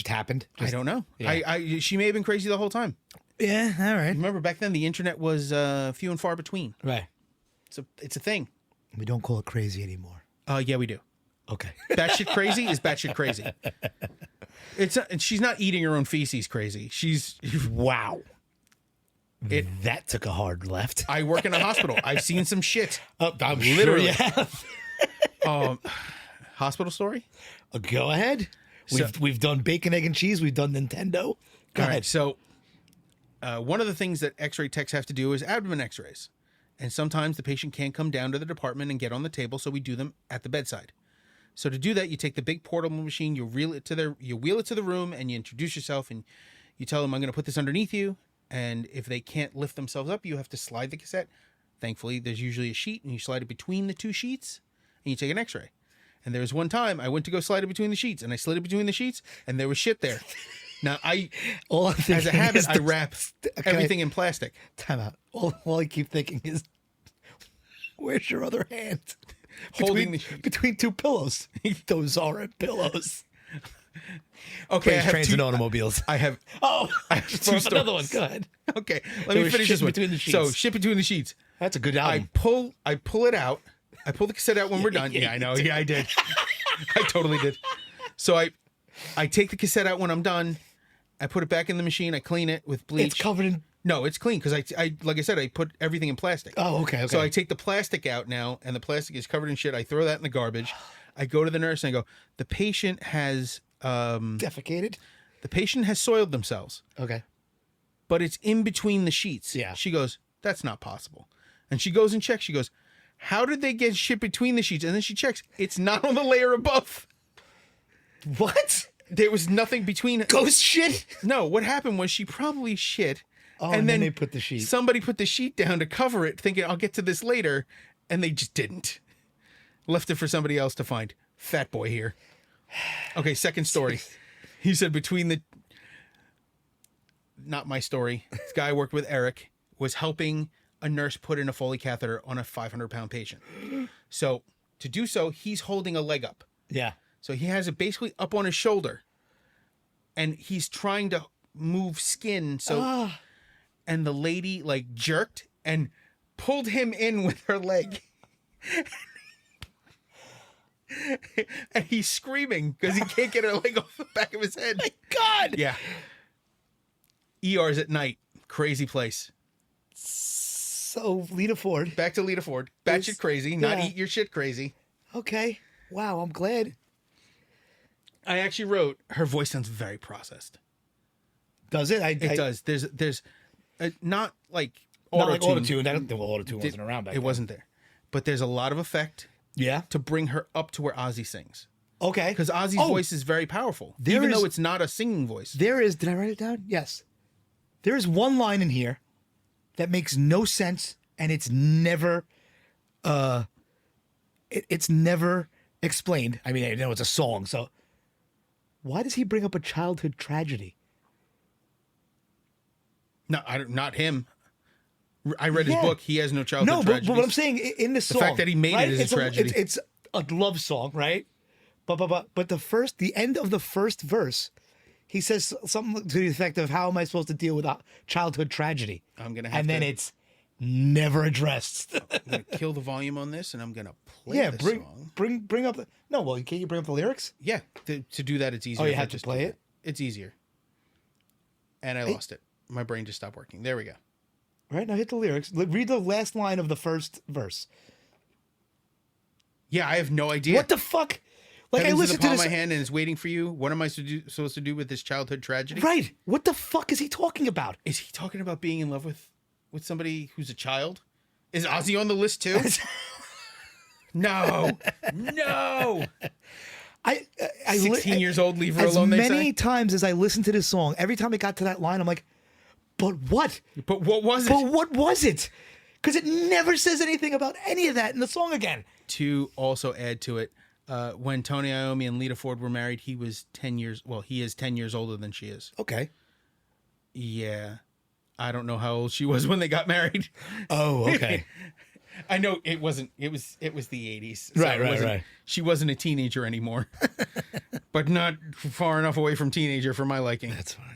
S1: happened.
S2: I don't know.
S1: Yeah.
S2: She may have been crazy the whole time.
S1: Yeah. All right.
S2: Remember back then the internet was few and far between.
S1: Right.
S2: It's a thing.
S1: We don't call it crazy anymore.
S2: Yeah, we do.
S1: Okay.
S2: Batshit crazy is batshit crazy. It's not, and she's not eating her own feces crazy. She's
S1: wow. That took a hard left.
S2: I work in a hospital. I've seen some shit.
S1: I'm
S2: Literally.
S1: sure you have.
S2: Hospital story?
S1: Go ahead. We've done bacon, egg, and cheese. We've done Nintendo. Go ahead.
S2: Right, so one of the things that x-ray techs have to do is abdomen x-rays. And sometimes the patient can't come down to the department and get on the table, so we do them at the bedside. So to do that, you take the big portable machine, you wheel it to the room, and you introduce yourself, and you tell them, I'm going to put this underneath you. And if they can't lift themselves up, you have to slide the cassette. Thankfully, there's usually a sheet, and you slide it between the two sheets, and you take an x-ray. And there was one time I went to go slide it between the sheets, and I slid it between the sheets, and there was shit there. Now, as a habit, I wrap everything in plastic.
S1: Time out. All I keep thinking is, where's your other hand?
S2: Holding
S1: between two pillows. Those aren't pillows.
S2: Okay,
S1: Planes, trains, and automobiles.
S2: I have two stories.
S1: Another one. Go ahead.
S2: Okay, let me finish this one.
S1: Between the sheets.
S2: So, shit between the sheets.
S1: That's a good album.
S2: I pull it out. I pull the cassette out when we're done. Yeah, I know. Yeah, I did. I totally did. So I take the cassette out when I'm done. I put it back in the machine. I clean it with bleach.
S1: It's covered in.
S2: No, it's clean because I like I said, I put everything in plastic.
S1: Oh, okay.
S2: So I take the plastic out now, and the plastic is covered in shit. I throw that in the garbage. I go to the nurse and I go, the patient has
S1: defecated.
S2: The patient has soiled themselves.
S1: Okay.
S2: But it's in between the sheets.
S1: Yeah.
S2: She goes, that's not possible. And she goes and checks. She goes, how did they get shit between the sheets? And then she checks. It's not on the layer above.
S1: What?
S2: There was nothing between.
S1: Ghost shit?
S2: No, what happened was she probably shit.
S1: Oh, and then they put the sheet.
S2: Somebody put the sheet down to cover it, thinking I'll get to this later. And they just didn't. Left it for somebody else to find. Fat boy here. Okay, second story. He said between the... Not my story. This guy I worked with, Eric, was helping a nurse put in a Foley catheter on a 500-pound patient. So to do so, he's holding a leg up.
S1: Yeah.
S2: So he has it basically up on his shoulder. And he's trying to move skin. So, and the lady like jerked and pulled him in with her leg. And he's screaming because he can't get her leg off the back of his head.
S1: My God.
S2: Yeah. ERs at night. Crazy place.
S1: So, Lita Ford.
S2: Back to Lita Ford. Batshit crazy. Not eat your shit crazy.
S1: Okay. Wow, I'm glad.
S2: I actually wrote, her voice sounds very processed.
S1: Does it?
S2: It does. There's not like
S1: auto-tune. I don't think auto-tune wasn't around back then.
S2: It wasn't there. But there's a lot of effect.
S1: Yeah.
S2: To bring her up to where Ozzy sings.
S1: Okay.
S2: Because Ozzy's voice is very powerful. Even though it's not a singing voice.
S1: There is, did I write it down? Yes. There is one line in here that makes no sense, and it's never it's never explained. I mean, I know it's a song, so why does he bring up a childhood tragedy?
S2: No, not him. I read his book. He has no childhood tragedies.
S1: But what I'm saying in this song,
S2: the fact that he made it is a tragedy.
S1: It's a love song, right? But the end of the first verse, he says something to the effect of, "How am I supposed to deal with a childhood tragedy?"
S2: I'm gonna have
S1: and then it's never addressed.
S2: I'm gonna kill the volume on this, and I'm gonna play the song.
S1: Bring up the can't you bring up the lyrics?
S2: Yeah, to do that, it's easier.
S1: Oh, you have to play it.
S2: It's easier. And I lost it. My brain just stopped working. There we go.
S1: Right, now hit the lyrics. Read the last line of the first verse.
S2: Yeah, I have no idea.
S1: What the fuck? Like, I listened to this.
S2: My hand and it's waiting for you. What am I supposed to do with this childhood tragedy?
S1: Right. What the fuck is he talking about?
S2: Is he talking about being in love with somebody who's a child? Is Ozzy on the list too? No. I 16 years old, leave her alone, they say?
S1: As many times as I listened to this song, every time it got to that line, I'm like, but what?
S2: But what was it?
S1: But what was it? Because it never says anything about any of that in the song again.
S2: To also add to it, when Tony Iommi and Lita Ford were married, he was 10 years. Well, he is 10 years older than she is.
S1: Okay.
S2: Yeah, I don't know how old she was when they got married.
S1: Oh, okay.
S2: I know it wasn't. It was the 80s.
S1: Right.
S2: She wasn't a teenager anymore, but not far enough away from teenager for my liking.
S1: That's funny.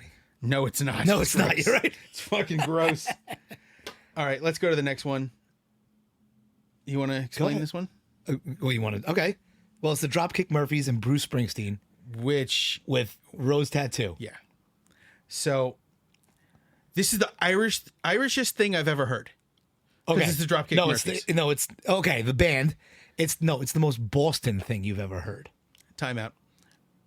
S2: No, it's not.
S1: No, it's not. You're right.
S2: It's fucking gross. All right, let's go to the next one. You want to explain this one?
S1: Well, you want to? Okay. Well, it's the Dropkick Murphys and Bruce Springsteen
S2: Which,
S1: with Rose Tattoo.
S2: yeah. So, this is the Irishest thing I've ever heard.
S1: Okay.
S2: This is the Dropkick Murphys.
S1: It's okay. The band. It's the most Boston thing you've ever heard.
S2: Time out.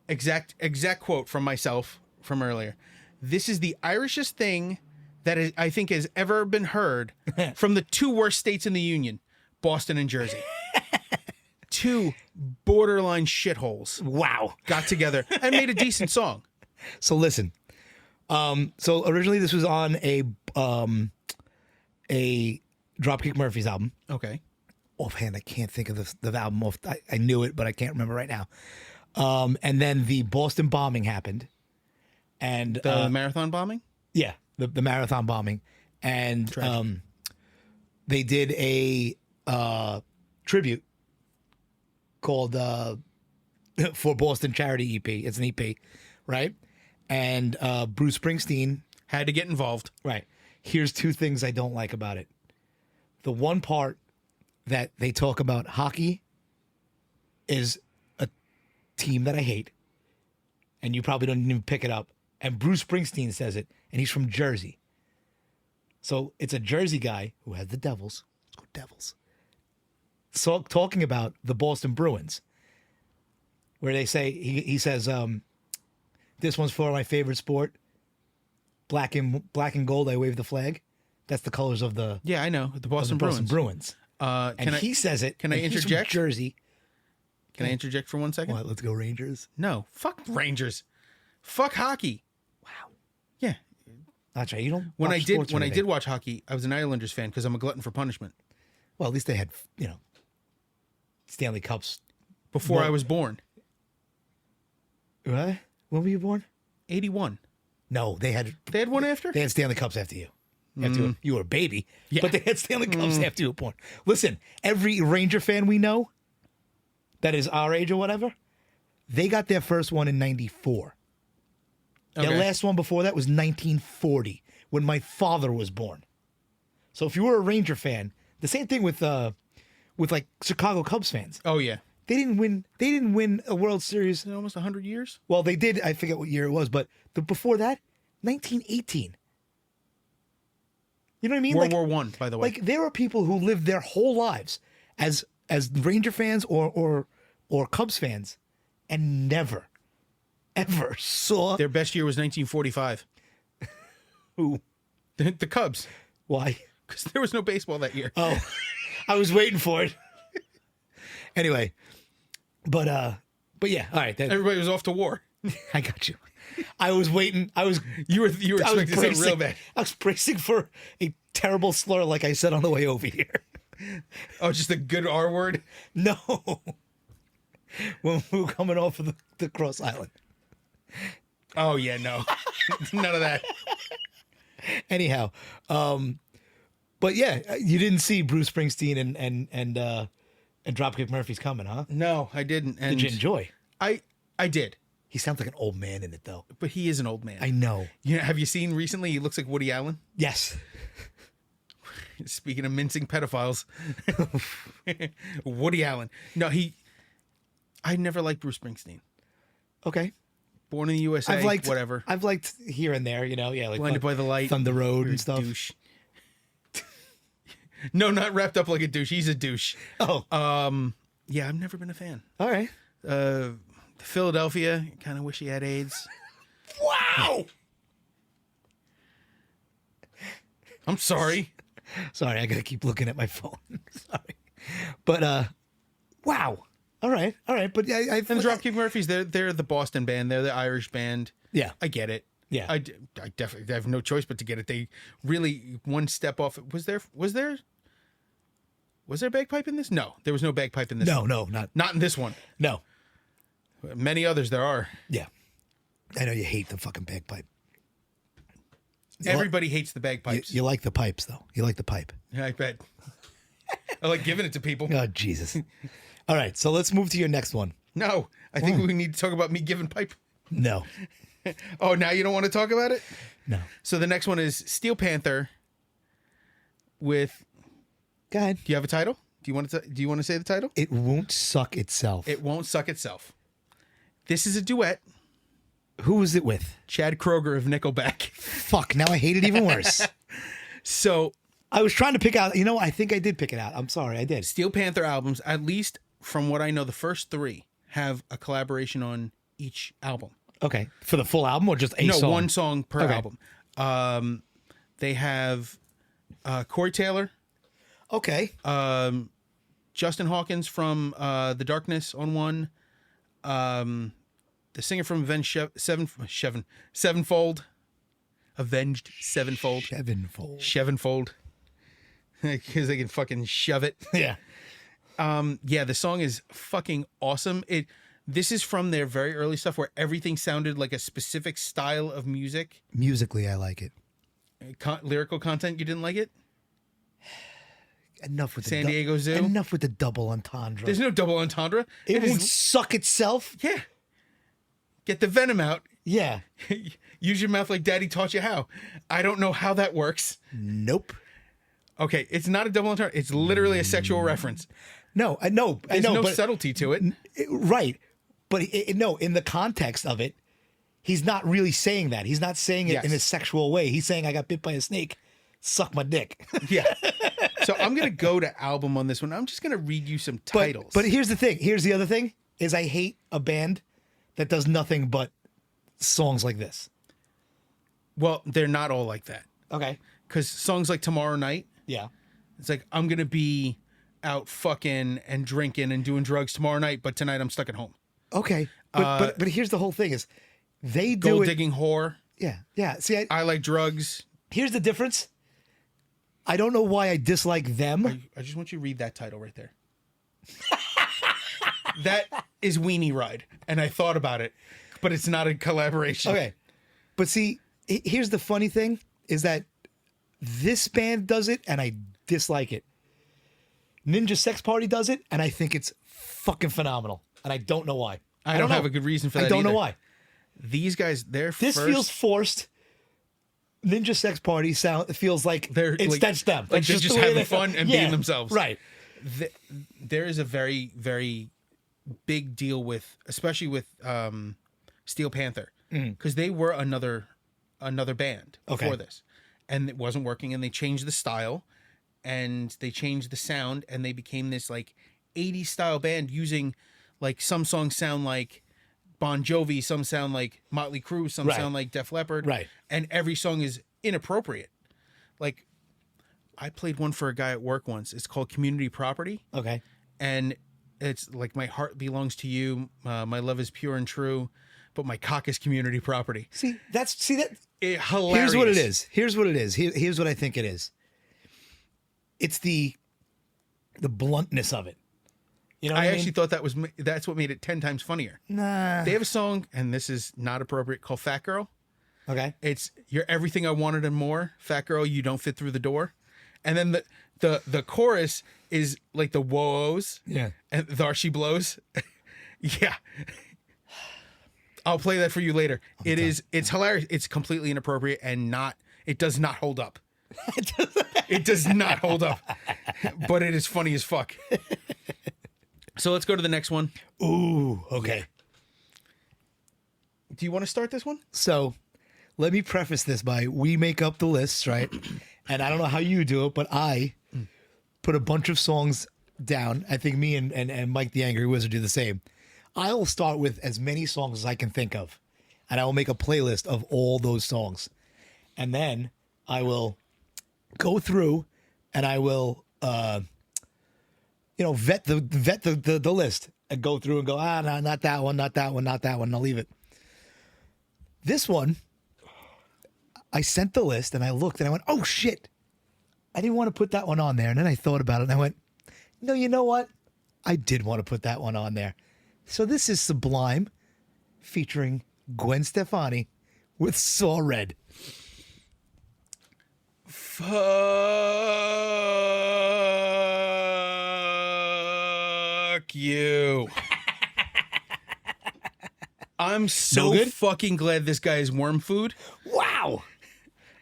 S2: Exact quote from myself from earlier. This is the Irishest thing that I think has ever been heard from the two worst states in the Union, Boston and Jersey. Two borderline shitholes
S1: Wow.
S2: got together and made a decent song.
S1: So listen. So originally this was on a Dropkick Murphys album.
S2: Okay.
S1: Offhand, I can't think of the album. I knew it, but I can't remember right now. And then the Boston bombing happened, and
S2: The marathon bombing?
S1: yeah, the marathon bombing, and they did a tribute called for Boston charity EP. It's an EP, right? And Bruce Springsteen
S2: Had to get involved.
S1: Right. Here's two things I don't like about it. The one part that they talk about hockey is a team that I hate, and you probably don't even pick it up. And Bruce Springsteen says it, and he's from Jersey. So it's a Jersey guy who has the Devils. Let's go Devils. So talking about the Boston Bruins, where they say, he says, this one's for my favorite sport. Black and gold, I wave the flag. That's the colors of the
S2: Yeah, I know. The Boston
S1: Boston
S2: Bruins.
S1: Bruins. And he says it.
S2: Can I
S1: and he's from
S2: interject?
S1: Jersey.
S2: Can I interject for 1 second?
S1: What? Let's go Rangers.
S2: No. Fuck Rangers. Fuck hockey.
S1: Wow.
S2: Yeah.
S1: That's right. You don't.
S2: When
S1: watch
S2: I did
S1: sports or
S2: when I
S1: anything.
S2: did watch hockey, I was an Islanders fan because I'm a glutton for punishment.
S1: Well, at least they had Stanley Cups.
S2: Before
S1: Well-
S2: I was born.
S1: What? When were you born?
S2: 81.
S1: No, they had
S2: One after?
S1: They had Stanley Cups after you. After you were a baby.
S2: Yeah.
S1: But they had Stanley Cups after you were born. Listen, every Ranger fan we know that is our age or whatever, they got their first one in 94. Their
S2: Okay.
S1: last one before that was 1940, when my father was born. So if you were a Ranger fan, the same thing with like Chicago Cubs fans.
S2: Oh, yeah.
S1: They didn't win a World Series.
S2: Is it almost 100 years?
S1: Well, they did. I forget what year it was, but before that, 1918. You know what I mean?
S2: World War One, by the way.
S1: Like there are people who lived their whole lives as Ranger fans or Cubs fans, and never, ever saw
S2: Their best year was 1945.
S1: who.
S2: The Cubs.
S1: Why?
S2: Because there was no baseball that year.
S1: Oh, I was waiting for it. Anyway, but yeah. All right,
S2: Everybody was off to war.
S1: I got you. I was waiting.
S2: You were
S1: I was
S2: expecting something real bad.
S1: I was bracing for a terrible slur, like I said on the way over here.
S2: Oh, just a good R word?
S1: No, when we were coming off of the Cross Island.
S2: Oh, yeah, no. None of that.
S1: Anyhow, but yeah, you didn't see Bruce Springsteen and Dropkick Murphys coming, huh?
S2: No, I didn't. And
S1: Did you enjoy?
S2: I did.
S1: He sounds like an old man in it, though.
S2: But he is an old man.
S1: I know.
S2: Have you seen recently? He looks like Woody Allen.
S1: Yes.
S2: Speaking of mincing pedophiles, Woody Allen. No, I never liked Bruce Springsteen.
S1: Okay.
S2: Born in the USA, whatever.
S1: I've liked here and there, like
S2: Blinded by the Light.
S1: Thunder Road
S2: You're
S1: and
S2: a
S1: stuff.
S2: Douche. No, not wrapped up like a douche. He's a douche.
S1: Oh,
S2: Yeah, I've never been a fan.
S1: all right.
S2: Philadelphia, kind of wish he had AIDS.
S1: Wow.
S2: I'm sorry.
S1: Sorry, I gotta keep looking at my phone. Sorry, but wow. All right. But yeah,
S2: And the Dropkick Murphys, they're the Boston band. They're the Irish band.
S1: Yeah.
S2: I get it.
S1: Yeah.
S2: I definitely have no choice but to get it. They really one step off. Was there Was there a bagpipe in this? No, there was no bagpipe in this.
S1: No,
S2: one.
S1: no, not
S2: Not in this one.
S1: no.
S2: Many others there are.
S1: Yeah, I know you hate the fucking bagpipe. You
S2: Everybody hates the
S1: You,
S2: bagpipes.
S1: you like the pipes though. You like the pipe.
S2: Yeah, I bet. I like giving it to people.
S1: Oh Jesus! All right, so let's move to your next one.
S2: No, I think we need to talk about me giving pipe.
S1: No,
S2: Oh, now you don't want to talk about it?
S1: no.
S2: So the next one is Steel Panther with.
S1: Go ahead.
S2: Do you have a title? Do you want to say the title?
S1: It won't suck itself.
S2: It won't suck itself. This is a duet.
S1: Who was it with?
S2: Chad Kroeger of Nickelback.
S1: Fuck! Now I hate it even worse.
S2: So
S1: I was trying to pick out. You know, I think I did pick it out. I'm sorry, I did.
S2: Steel Panther albums, at least from what I know, the first 3 have a collaboration on each album.
S1: Okay, for the full album or just a song?
S2: No, one song per
S1: Okay.
S2: album. They have Corey Taylor,
S1: Okay.
S2: Justin Hawkins from The Darkness on one, the singer from Sevenfold, Avenged Sevenfold,
S1: Sevenfold.
S2: because they can fucking shove it.
S1: Yeah.
S2: Yeah, the song is fucking awesome. This is from their very early stuff where everything sounded like a specific style of music.
S1: Musically, I like it.
S2: Lyrical content, you didn't like it?
S1: Enough with
S2: San
S1: the
S2: Diego Zoo?
S1: Enough with the double entendre.
S2: There's no double entendre.
S1: It won't
S2: is,
S1: suck itself.
S2: yeah. Get the venom out.
S1: Yeah.
S2: Use your mouth like daddy taught you how. I don't know how that works.
S1: Nope.
S2: Okay, it's not a double entendre. It's literally a sexual reference.
S1: No, I know.
S2: There's no
S1: but
S2: subtlety to it.
S1: right. But no, in the context of it, he's not really saying that. He's not saying it in a
S2: Yes.
S1: sexual way. He's saying, I got bit by a snake. Suck my dick.
S2: Yeah. So I'm going to go to album on this one. I'm just going to read you some titles.
S1: But here's the thing. Here's the other thing is I hate a band that does nothing but songs like this.
S2: Well, they're not all like that.
S1: Okay.
S2: Because songs like Tomorrow Night,
S1: Yeah.
S2: it's like, I'm going to be out fucking and drinking and doing drugs tomorrow night, but tonight I'm stuck at home.
S1: Okay. But here's the whole thing is they do
S2: Gold
S1: it.
S2: digging whore.
S1: Yeah. Yeah. See,
S2: I like drugs.
S1: here's the difference. I don't know why I dislike them.
S2: I just want you to read that title right there. That is Weenie Ride. And I thought about it, but it's not a collaboration.
S1: Okay. But see, here's the funny thing is that this band does it and I dislike it. Ninja Sex Party does it and I think it's fucking phenomenal. And I don't know why.
S2: I don't
S1: know.
S2: have a good reason for that
S1: I don't know
S2: either.
S1: why.
S2: These guys,
S1: This feels forced. Ninja Sex Party feels like
S2: Like-
S1: that's them.
S2: like they're
S1: the
S2: just
S1: way
S2: having
S1: they-
S2: fun and being themselves.
S1: Right.
S2: There is a very, very big deal with, especially with Steel Panther, because they were another band before
S1: Okay.
S2: this, and it wasn't working, and they changed the style, and they changed the sound, and they became this like 80s style band using like some songs sound like Bon Jovi, some sound like Motley Crue, some
S1: Right.
S2: sound like Def Leppard,
S1: Right.
S2: and every song is inappropriate. Like I played one for a guy at work once. It's called Community Property.
S1: Okay.
S2: And it's like, my heart belongs to you, my love is pure and true, but my cock is community property.
S1: See that.
S2: Hilarious.
S1: Here's what it is. Here's what I think it is. It's the bluntness of it. You know what
S2: I
S1: I mean?
S2: actually thought that's what made it 10 times funnier.
S1: Nah.
S2: They have a song, and this is not appropriate, called Fat Girl.
S1: Okay.
S2: It's "You're everything I wanted and more, fat girl, you don't fit through the door." And then the chorus is like the woes,
S1: Yeah.
S2: and there she blows. Yeah. I'll play that for you later. It's hilarious. It's completely inappropriate and it does not hold up. It does not hold up. But it is funny as fuck. So let's go to the next one.
S1: Ooh. Okay.
S2: Do you want to start this one?
S1: So, let me preface this by we make up the lists, right? And I don't know how you do it, but I put a bunch of songs down. I think me and Mike the Angry Wizard do the same. I'll start with as many songs as I can think of, and I will make a playlist of all those songs. And then I will go through and I will vet the list and go through and go, no, not that one, not that one, not that one, and I'll leave it. This one, I sent the list and I looked and I went, oh shit, I didn't want to put that one on there. And then I thought about it and I went, No, you know what? I did want to put that one on there. So this is Sublime featuring Gwen Stefani with Saw Red.
S2: Fuck you. I'm so
S1: No good?
S2: fucking glad this guy is worm food.
S1: Wow.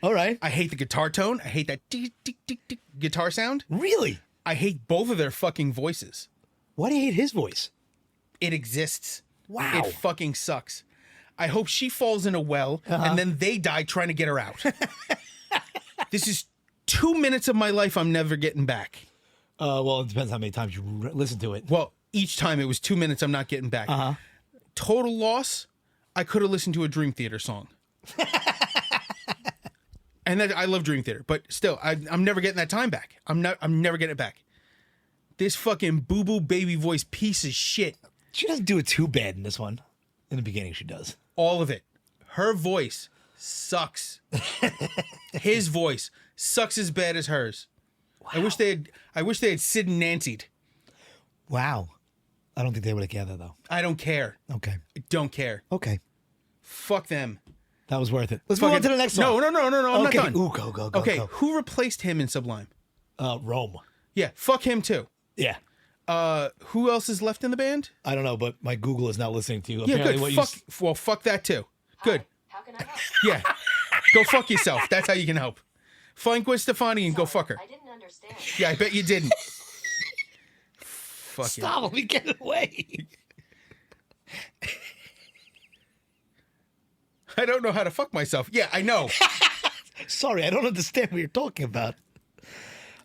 S1: All right.
S2: I hate the guitar tone. I hate that tick, tick, tick, tick guitar sound.
S1: Really?
S2: I hate both of their fucking voices.
S1: Why do you hate his voice?
S2: It exists.
S1: Wow.
S2: It fucking sucks. I hope she falls in a well and then they die trying to get her out. This is 2 minutes of my life I'm never getting back.
S1: Well, it depends how many times you listen to it.
S2: Well, each time it was 2 minutes I'm not getting back. Total loss, I could have listened to a Dream Theater song. And I love Dream Theater, but still, I'm never getting that time back. I'm never getting it back. This fucking boo-boo baby voice piece of shit.
S1: She doesn't do it too bad in this one. In the beginning, she does.
S2: All of it. Her voice sucks. His voice sucks as bad as hers. Wow. I wish they had Sid and Nancied.
S1: Wow. I don't think they were together though.
S2: I don't care.
S1: Okay.
S2: I don't care.
S1: Okay.
S2: Fuck them.
S1: That was worth it. Let's move on to the next one.
S2: No. I'm not done.
S1: Ooh, go.
S2: Okay.
S1: Go.
S2: Who replaced him in Sublime?
S1: Rome.
S2: Yeah. Fuck him too.
S1: Yeah.
S2: Who else is left in the band?
S1: I don't know, but my Google is not listening to you.
S2: Yeah,
S1: Apparently
S2: good. Fuck that too. Good.
S3: How can I help?
S2: Yeah. Go fuck yourself. That's how you can help. Find Gwen Stefani and go fuck her.
S3: I didn't understand.
S2: Yeah, I bet you didn't. Fuck
S1: Stop, let me get away.
S2: I don't know how to fuck myself. Yeah, I know.
S1: Sorry, I don't understand what you're talking about.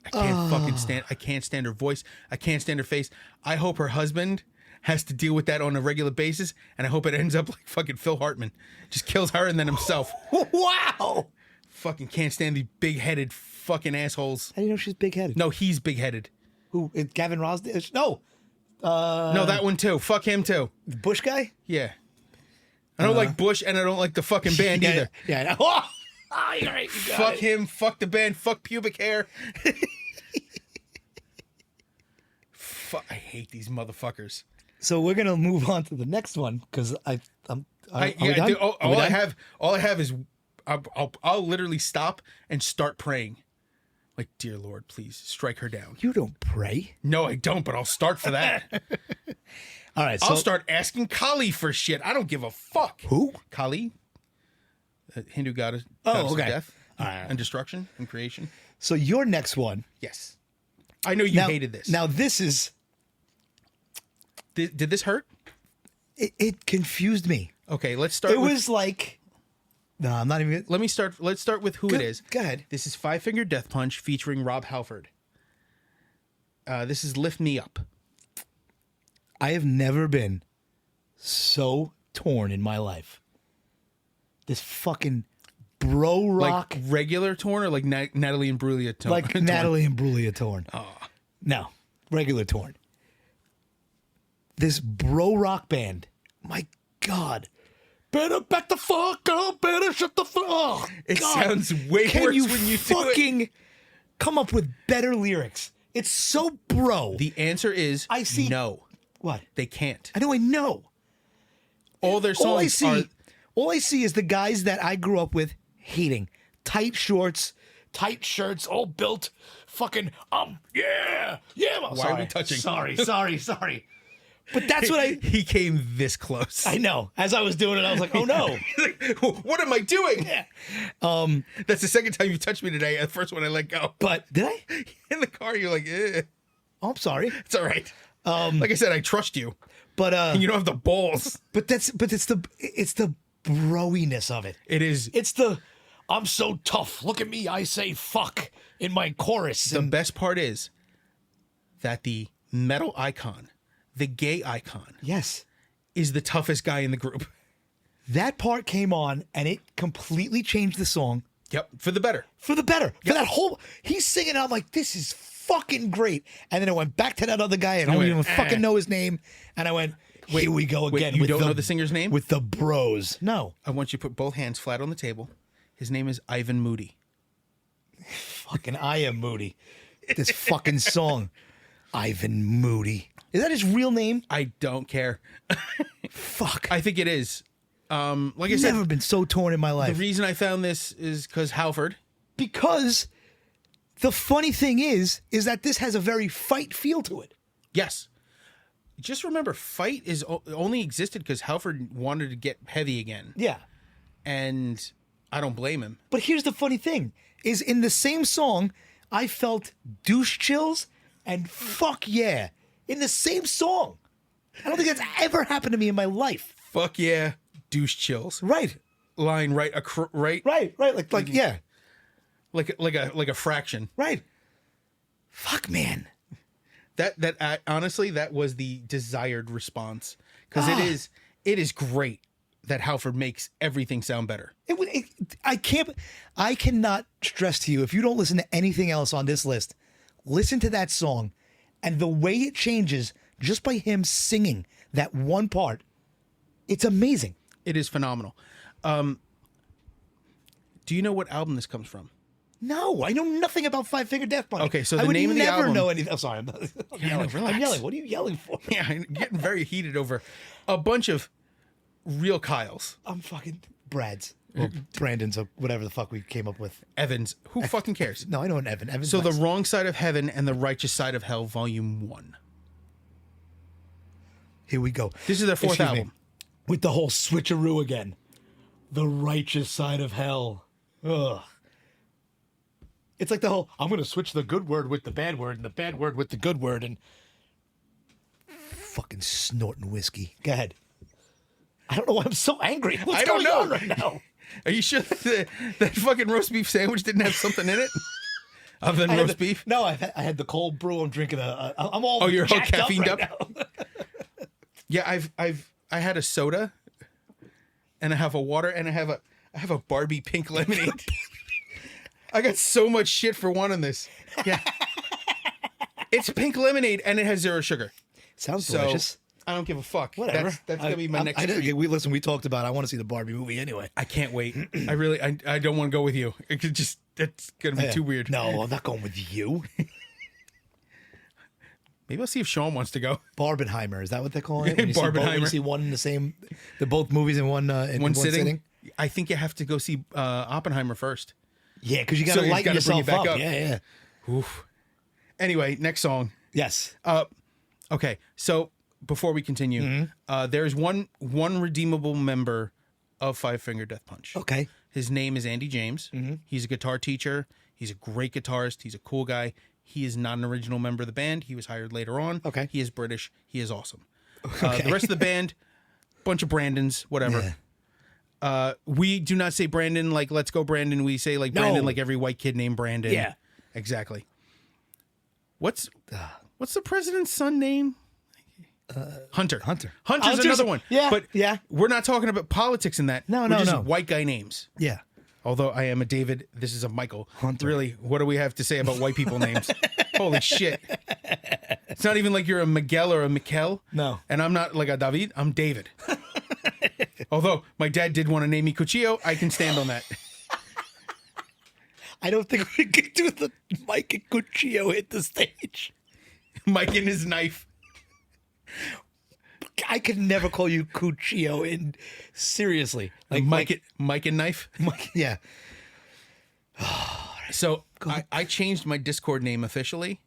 S2: I can't fucking stand. I can't stand her voice. I can't stand her face. I hope her husband has to deal with that on a regular basis, and I hope it ends up like fucking Phil Hartman, just kills her and then himself.
S1: Wow.
S2: Fucking can't stand these big-headed fucking assholes.
S1: How do you know she's big-headed?
S2: No, he's big-headed.
S1: Who? Gavin Rosdale? No.
S2: No, that one too. Fuck him too.
S1: The Bush guy?
S2: Yeah. I don't like Bush, and I don't like the fucking band either.
S1: Yeah. Oh, you're right. You got
S2: Fuck
S1: it.
S2: him. Fuck the band. Fuck pubic hair. I hate these motherfuckers.
S1: So we're gonna move on to the next one because all I
S2: have is I'll literally stop and start praying, like, dear Lord, please strike her down.
S1: You don't pray.
S2: No, I don't, but I'll start for that.
S1: All right, so
S2: I'll start asking Kali for shit. I don't give a fuck.
S1: Who?
S2: Kali, Hindu goddess
S1: Oh,
S2: of
S1: okay.
S2: death
S1: All right.
S2: and destruction and creation.
S1: So your next one.
S2: Yes, I know you hated this.
S1: Now this is.
S2: Did this hurt?
S1: It confused me.
S2: Okay, let's start.
S1: It was like. No, I'm not even.
S2: Let's start with who it is.
S1: Go ahead.
S2: This is Five Finger Death Punch featuring Rob Halford. This is Lift Me Up.
S1: I have never been so torn in my life. This fucking bro rock.
S2: Like regular torn or like Natalie Imbruglia torn?
S1: Like Natalie Imbruglia torn. Oh. No, regular torn. This bro rock band. My God. Better back the fuck up. Better shut the fuck up.
S2: It sounds way worse when you do it.
S1: fucking come up with better lyrics? It's so bro.
S2: The answer is no.
S1: What?
S2: They can't.
S1: I know.
S2: All their songs
S1: all I see is the guys that I grew up with hating. Tight shorts, tight shirts, all built. Fucking, yeah.
S2: Why are we touching?
S1: Sorry. But that's what
S2: He came this close.
S1: I know. As I was doing it, I was like, oh no.
S2: Like, what am I doing?
S1: Yeah.
S2: That's the second time you touched me today. The first one I let go.
S1: But did I?
S2: In the car, you're like, eh.
S1: Oh, I'm sorry.
S2: It's all right. Like I said, I trust you.
S1: But
S2: And you don't have the balls.
S1: But it's the broiness of it.
S2: It is.
S1: It's the I'm so tough. Look at me. I say fuck in my chorus.
S2: The best part is that the metal icon, the gay icon,
S1: yes,
S2: is the toughest guy in the group.
S1: That part came on and it completely changed the song.
S2: Yep, for the better.
S1: For the better. For that whole he's singing and I'm like, this is fucking great. And then I went back to that other guy and I don't even fucking know his name. And I went, here we go again.
S2: You don't know the singer's name?
S1: With the bros. No.
S2: I want you to put both hands flat on the table. His name is Ivan Moody.
S1: Fucking I Am Moody. This fucking song. Ivan Moody. Is that his real name?
S2: I don't care.
S1: Fuck.
S2: I think it is. Like I
S1: I've
S2: said,
S1: never been so torn in my
S2: the
S1: life.
S2: reason I found this is because Halford.
S1: Because the funny thing is that this has a very fight feel to it.
S2: Yes. Just remember, fight is only existed because Halford wanted to get heavy again.
S1: Yeah.
S2: And I don't blame him.
S1: But here's the funny thing, is in the same song, I felt douche chills and fuck yeah. In the same song. I don't think that's ever happened to me in my life.
S2: Fuck yeah, douche chills.
S1: Right.
S2: Line right, right,
S1: Right. Like yeah.
S2: like a fraction.
S1: Right. Fuck, man.
S2: That honestly, that was the desired response because it is great that Halford makes everything sound better.
S1: I cannot stress to you, if you don't listen to anything else on this list, listen to that song and the way it changes just by him singing that one part. It's amazing.
S2: It is phenomenal. Do you know what album this comes from?
S1: No, I know nothing about Five Finger Death Punch.
S2: Okay, so
S1: I
S2: the
S1: would
S2: name of the
S1: never
S2: album.
S1: know anything. I'm sorry. I'm yelling.
S2: relax.
S1: I'm yelling. What are you yelling for?
S2: Yeah, I'm getting very heated over a bunch of real Kyles.
S1: I'm fucking Brad's. Or Brandon's or whatever the fuck we came up with.
S2: Evans. Who fucking cares?
S1: No, I know an Evan. Evan's
S2: So
S1: nice.
S2: The Wrong Side of Heaven and the Righteous Side of Hell, Volume 1.
S1: Here we go.
S2: This is their fourth
S1: Excuse me.
S2: album.
S1: With the whole switcheroo again. The Righteous Side of Hell. Ugh. It's like the whole, I'm going to switch the good word with the bad word and the bad word with the good word and fucking snorting whiskey. Go ahead. I don't know why I'm so angry. What's
S2: I don't
S1: going on
S2: know.
S1: right now?
S2: Are you sure that fucking roast beef sandwich didn't have something in it? Other than roast beef?
S1: No, I had the cold brew. I'm drinking I'm all
S2: you're all
S1: jacked up
S2: caffeined
S1: right
S2: up?
S1: now.
S2: Yeah, I had a soda and I have a water and I have a Barbie pink lemonade. I got so much shit for wanting this. Yeah. It's pink lemonade and it has 0 sugar.
S1: Sounds
S2: So
S1: delicious.
S2: I don't give a fuck.
S1: Whatever.
S2: That's gonna be my next treat.
S1: We talked about it. I want to see the Barbie movie anyway.
S2: I can't wait. I don't want to go with you. It could just, it's gonna be too weird.
S1: No, I'm not going with you.
S2: Maybe I'll see if Sean wants to go.
S1: Barbenheimer, is that what they call it? When you see both- when
S2: Barbenheimer.
S1: you see one in the same, the both movies in one
S2: One sitting. I think you have to go see Oppenheimer first.
S1: Yeah, because you got
S2: So
S1: to
S2: you
S1: lighten
S2: gotta bring
S1: yourself
S2: it back
S1: up.
S2: up.
S1: Yeah.
S2: Oof. Anyway, next song.
S1: Yes.
S2: Okay, so before we continue,
S1: Mm-hmm.
S2: there's one redeemable member of Five Finger Death Punch.
S1: Okay.
S2: His name is Andy James.
S1: Mm-hmm.
S2: He's a guitar teacher. He's a great guitarist. He's a cool guy. He is not an original member of the band. He was hired later on.
S1: Okay.
S2: He is British. He is awesome. The rest of the band, bunch of Brandons, whatever.
S1: Yeah.
S2: We do not say Brandon like let's go Brandon. We say like
S1: No.
S2: Brandon like every white kid named Brandon.
S1: Yeah.
S2: Exactly. What's the president's son name? Hunter.
S1: Hunter's
S2: another one.
S1: Yeah,
S2: But
S1: yeah.
S2: we're not talking about politics in that.
S1: No,
S2: we're
S1: no,
S2: just
S1: no.
S2: white guy names.
S1: Yeah.
S2: Although I am a David, this is a Michael.
S1: Hunter.
S2: Really, what do we have to say about white people names? Holy shit. It's not even like you're a Miguel or a Mikel.
S1: No.
S2: And I'm not like a David, I'm David. Although my dad did want to name me Cuchillo, I can stand on that.
S1: I don't think we could do the Mike and Cuchillo hit the stage.
S2: Mike and his knife.
S1: I could never call you Cuchillo in seriously. Like
S2: Mike and knife.
S1: Mike, yeah.
S2: So I changed my Discord name officially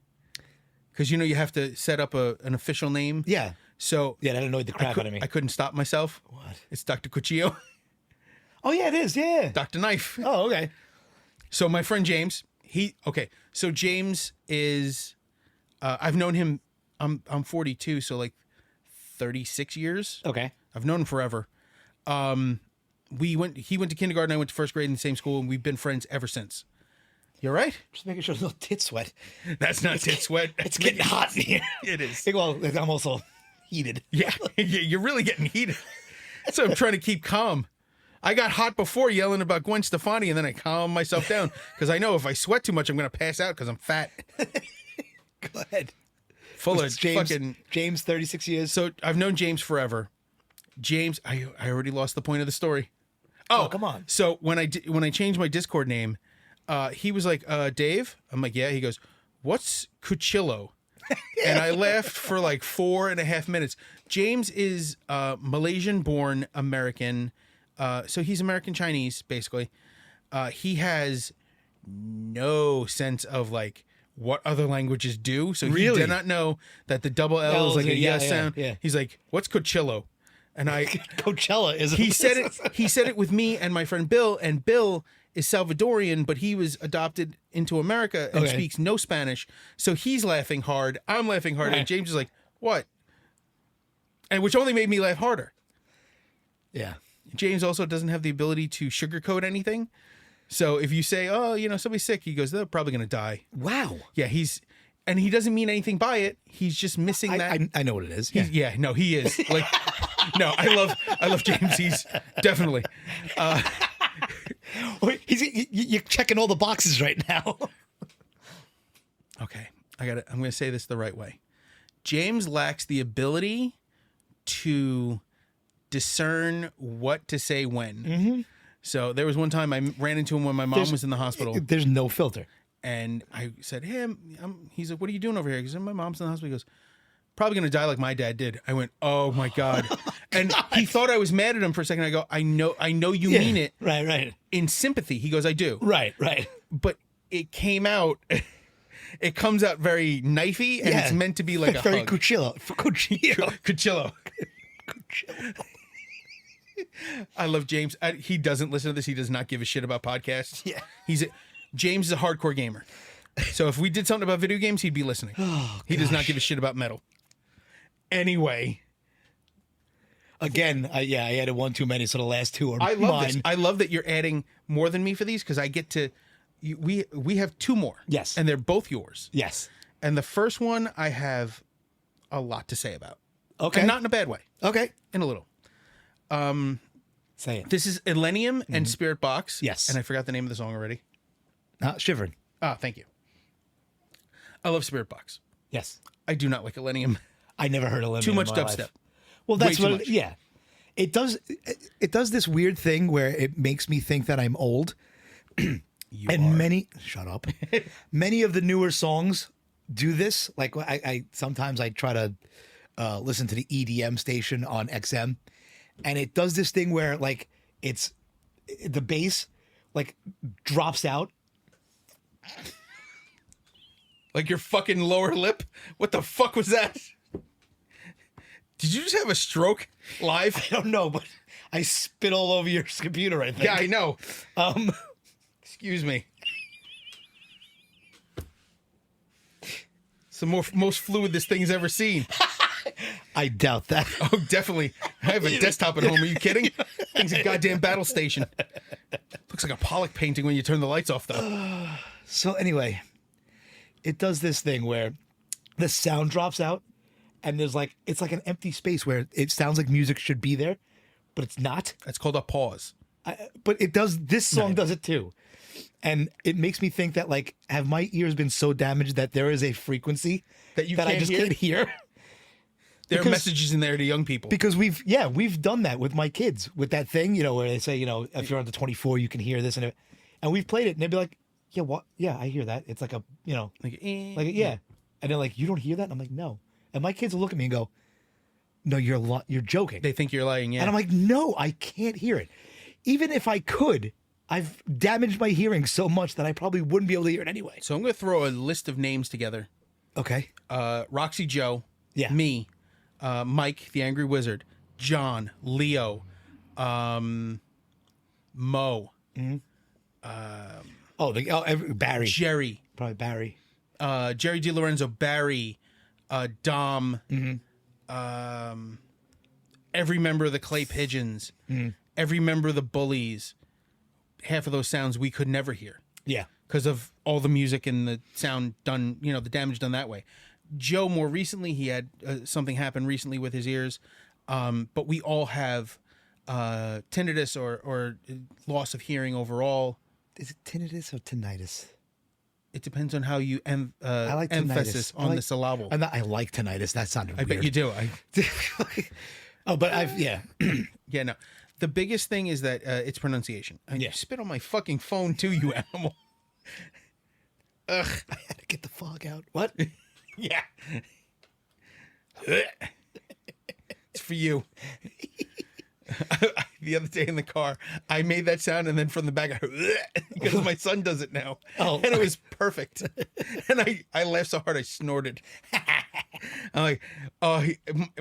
S2: because you have to set up an official name.
S1: Yeah.
S2: So
S1: Yeah, that annoyed the crap out of me.
S2: I couldn't stop myself.
S1: What?
S2: It's Dr. Cuchillo,
S1: Oh yeah, it is. Yeah.
S2: Dr. Knife.
S1: Oh, okay.
S2: So my friend James, so James is, I've known him. I'm 42, so like 36 years.
S1: Okay.
S2: I've known him forever. He went to kindergarten. I went to first grade in the same school, and we've been friends ever since. You all right?
S1: Just making sure there's no tit sweat.
S2: That's not tit sweat.
S1: It's getting hot in here.
S2: It is.
S1: Well, I'm also heated.
S2: Yeah, you're really getting heated. So I'm trying to keep calm. I got hot before yelling about Gwen Stefani, and then I calmed myself down because I know if I sweat too much, I'm going to pass out because I'm fat.
S1: Go ahead.
S2: Full of
S1: James,
S2: fucking.
S1: James, 36 years.
S2: So I've known James forever. James, I already lost the point of the story.
S1: Oh, come on.
S2: So when I changed my Discord name, he was like, Dave? I'm like, yeah. He goes, what's Cuchillo? And I laughed for like 4.5 minutes. James is Malaysian-born American. So he's American Chinese, basically. He has no sense of like what other languages do. So he did not know that the double L is like a yes sound.
S1: Yeah.
S2: He's like, what's Coachillo? And
S1: Coachella is.
S2: He said it. He said it with me and my friend Bill. And Bill is Salvadorian, but he was adopted into America and speaks no Spanish. So he's laughing hard. I'm laughing hard, and James is like, "What?" And which only made me laugh harder.
S1: Yeah.
S2: James also doesn't have the ability to sugarcoat anything. So if you say, "Oh, somebody's sick," he goes, "They're probably gonna die."
S1: Wow.
S2: Yeah, and he doesn't mean anything by it. He's just missing that.
S1: I know what it is.
S2: No, he is like. No, I love James. He's definitely.
S1: You're checking all the boxes right now.
S2: Okay, I'm going to say this the right way. James lacks the ability to discern what to say when. Mm-hmm. So there was one time I ran into him when my mom was in the hospital.
S1: There's no filter.
S2: And I said, "Hey, he's like, what are you doing over here?" He goes, "My mom's in the hospital." He goes, "Probably going to die like my dad did." I went, "Oh my God." And he thought I was mad at him for a second. I go, I know you mean it.
S1: Right.
S2: In sympathy. He goes, "I do."
S1: Right.
S2: But it came out, it comes out very knifey, and it's meant to be like a
S1: very
S2: hug.
S1: Cuchillo.
S2: I love James. He doesn't listen to this. He does not give a shit about podcasts.
S1: Yeah.
S2: James is a hardcore gamer. So if we did something about video games, he'd be listening.
S1: Oh,
S2: he does not give a shit about metal. Anyway.
S1: Again, I added one too many, so the last two are
S2: I love
S1: mine.
S2: this. I love that you're adding more than me for these because I get to. We have two more.
S1: Yes.
S2: And they're both yours.
S1: Yes.
S2: And the first one I have a lot to say about.
S1: Okay.
S2: And not in a bad way.
S1: Okay.
S2: In a little.
S1: Say it.
S2: This is Elenium and Spirit Box.
S1: Yes.
S2: And I forgot the name of the song already.
S1: Shivering.
S2: Ah, thank you. I love Spirit Box.
S1: Yes.
S2: I do not like Elenium.
S1: I never heard of Lemon
S2: Too much
S1: in my
S2: dubstep.
S1: life. Well, that's
S2: Way too
S1: what.
S2: much.
S1: Yeah. It does. It does this weird thing where it makes me think that I'm old. Shut up. Many of the newer songs do this. Like I sometimes I try to listen to the EDM station on XM, and it does this thing where like it's the bass like drops out.
S2: Like your fucking lower lip? What the fuck was that? Did you just have a stroke live?
S1: I don't know, but I spit all over your computer, I think.
S2: Yeah, I know. Excuse me. It's the most fluid this thing's ever seen.
S1: I doubt that.
S2: Oh, definitely. I have a desktop at home. Are you kidding? Thing's a goddamn battle station. Looks like a Pollock painting when you turn the lights off, though.
S1: So anyway, it does this thing where the sound drops out and there's like, it's like an empty space where it sounds like music should be there, but it's not.
S2: That's called a pause.
S1: But it does, this song does it too. And it makes me think that like, have my ears been so damaged that there is a frequency
S2: That you
S1: I
S2: can't
S1: just
S2: hear?
S1: can't hear?
S2: There are messages in there to young people.
S1: Because we've done that with my kids with that thing, where they say, if you're under 24, you can hear this and we've played it and they'd be like, yeah, what? Yeah, I hear that. It's like a, yeah. And they're like, you don't hear that? And I'm like, no. And my kids will look at me and go, no, you're joking.
S2: They think you're lying, yeah.
S1: And I'm like, no, I can't hear it. Even if I could, I've damaged my hearing so much that I probably wouldn't be able to hear it anyway.
S2: So I'm going to throw a list of names together.
S1: Okay.
S2: Roxy Joe.
S1: Yeah.
S2: Me. Mike, the Angry Wizard. John. Leo. Mo.
S1: Mm-hmm. Barry.
S2: Jerry.
S1: Probably Barry.
S2: Jerry DiLorenzo. Barry. Dom.
S1: Mm-hmm.
S2: Every member of the Clay Pigeons.
S1: Mm-hmm.
S2: Every member of the Bullies. Half of those sounds we could never hear.
S1: Yeah.
S2: Because of all the music and the sound done, the damage done that way. Joe, more recently, he had something happen recently with his ears. But we all have tinnitus or loss of hearing overall.
S1: Is it tinnitus or tinnitus?
S2: It depends on how you
S1: I like
S2: emphasis
S1: tinnitus.
S2: on the syllable.
S1: I like tinnitus. That sounded weird.
S2: I bet you do. Yeah, no. The biggest thing is that it's pronunciation. You spit on my fucking phone too, you animal. Ugh.
S1: I had to get the fog out. What?
S2: Yeah. It's for you. The other day in the car, I made that sound, and then from the back, I heard, because my son does it now.
S1: Oh.
S2: And it was perfect. And I laughed so hard I snorted. I'm like, oh,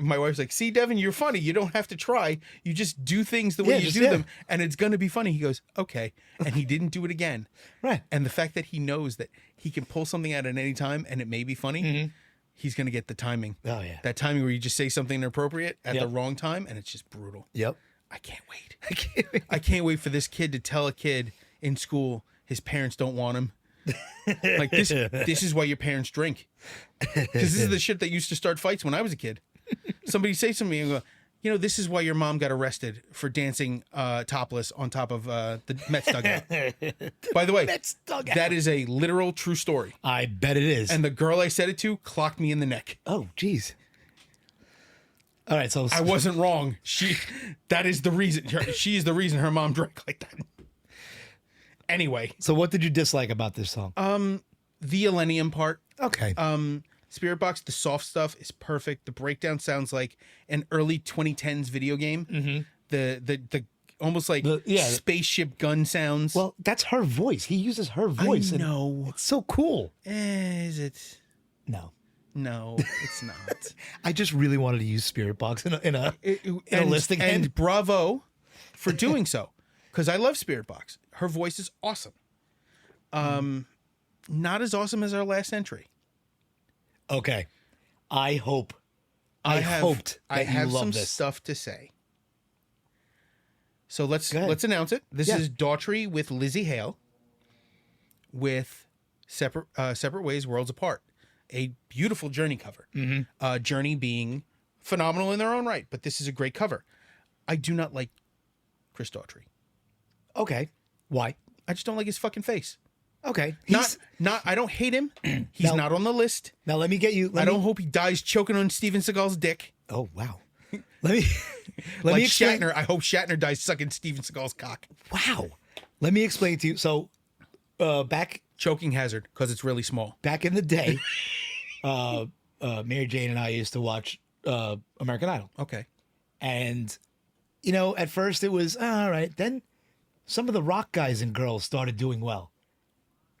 S2: my wife's like, see, Devin, you're funny. You don't have to try. You just do things the way you do them, and it's going to be funny. He goes, okay. And he didn't do it again.
S1: Right.
S2: And the fact that he knows that he can pull something out at any time and it may be funny, he's going to get the timing.
S1: Oh, yeah.
S2: That timing where you just say something inappropriate at
S1: Yep.
S2: the wrong time, and it's just brutal.
S1: Yep.
S2: I can't wait. I can't wait for this kid to tell a kid in school his parents don't want him. Like, this is why your parents drink. Because this is the shit that used to start fights when I was a kid. Somebody say something to me and go, you know, this is why your mom got arrested for dancing topless on top of the Mets dugout. By the way,
S1: Mets dugout.
S2: that is a literal true story.
S1: I bet it is.
S2: And the girl I said it to clocked me in the neck.
S1: Oh, jeez. All right, so
S2: I wasn't wrong. That is the reason. She is the reason her mom drank like that. Anyway.
S1: So what did you dislike about this song?
S2: The Millennium part.
S1: Okay.
S2: Spirit Box, the soft stuff is perfect. The breakdown sounds like an early 2010s video game. Mm-hmm. The almost like spaceship gun sounds.
S1: Well, that's her voice. He uses her voice.
S2: I know.
S1: It's so cool.
S2: Is it?
S1: No.
S2: No, it's not.
S1: I just really wanted to use Spirit Box in a listing.
S2: And bravo for doing so. Because I love Spirit Box. Her voice is awesome. Not as awesome as our last entry.
S1: Okay. I hoped that
S2: I have
S1: you love
S2: some
S1: this.
S2: stuff to say. So let's announce it. This is Daughtry with Lizzie Hale with Separate Ways, Worlds Apart. A beautiful Journey cover. Mm-hmm. Journey being phenomenal in their own right, but this is a great cover. I do not like Chris Daughtry.
S1: Okay. Why?
S2: I just don't like his fucking face.
S1: Okay.
S2: I don't hate him. He's not on the list.
S1: Now let me get you.
S2: I don't hope he dies choking on Steven Seagal's dick.
S1: Oh wow. Let me
S2: Like
S1: explain.
S2: Shatner. I hope Shatner dies sucking Steven Seagal's cock.
S1: Wow. Let me explain to you. So, back
S2: Choking hazard because it's really small.
S1: in the day, Mary Jane and I used to watch American Idol.
S2: Okay.
S1: And, you know, at first it was all right. Then some of the rock guys and girls started doing well.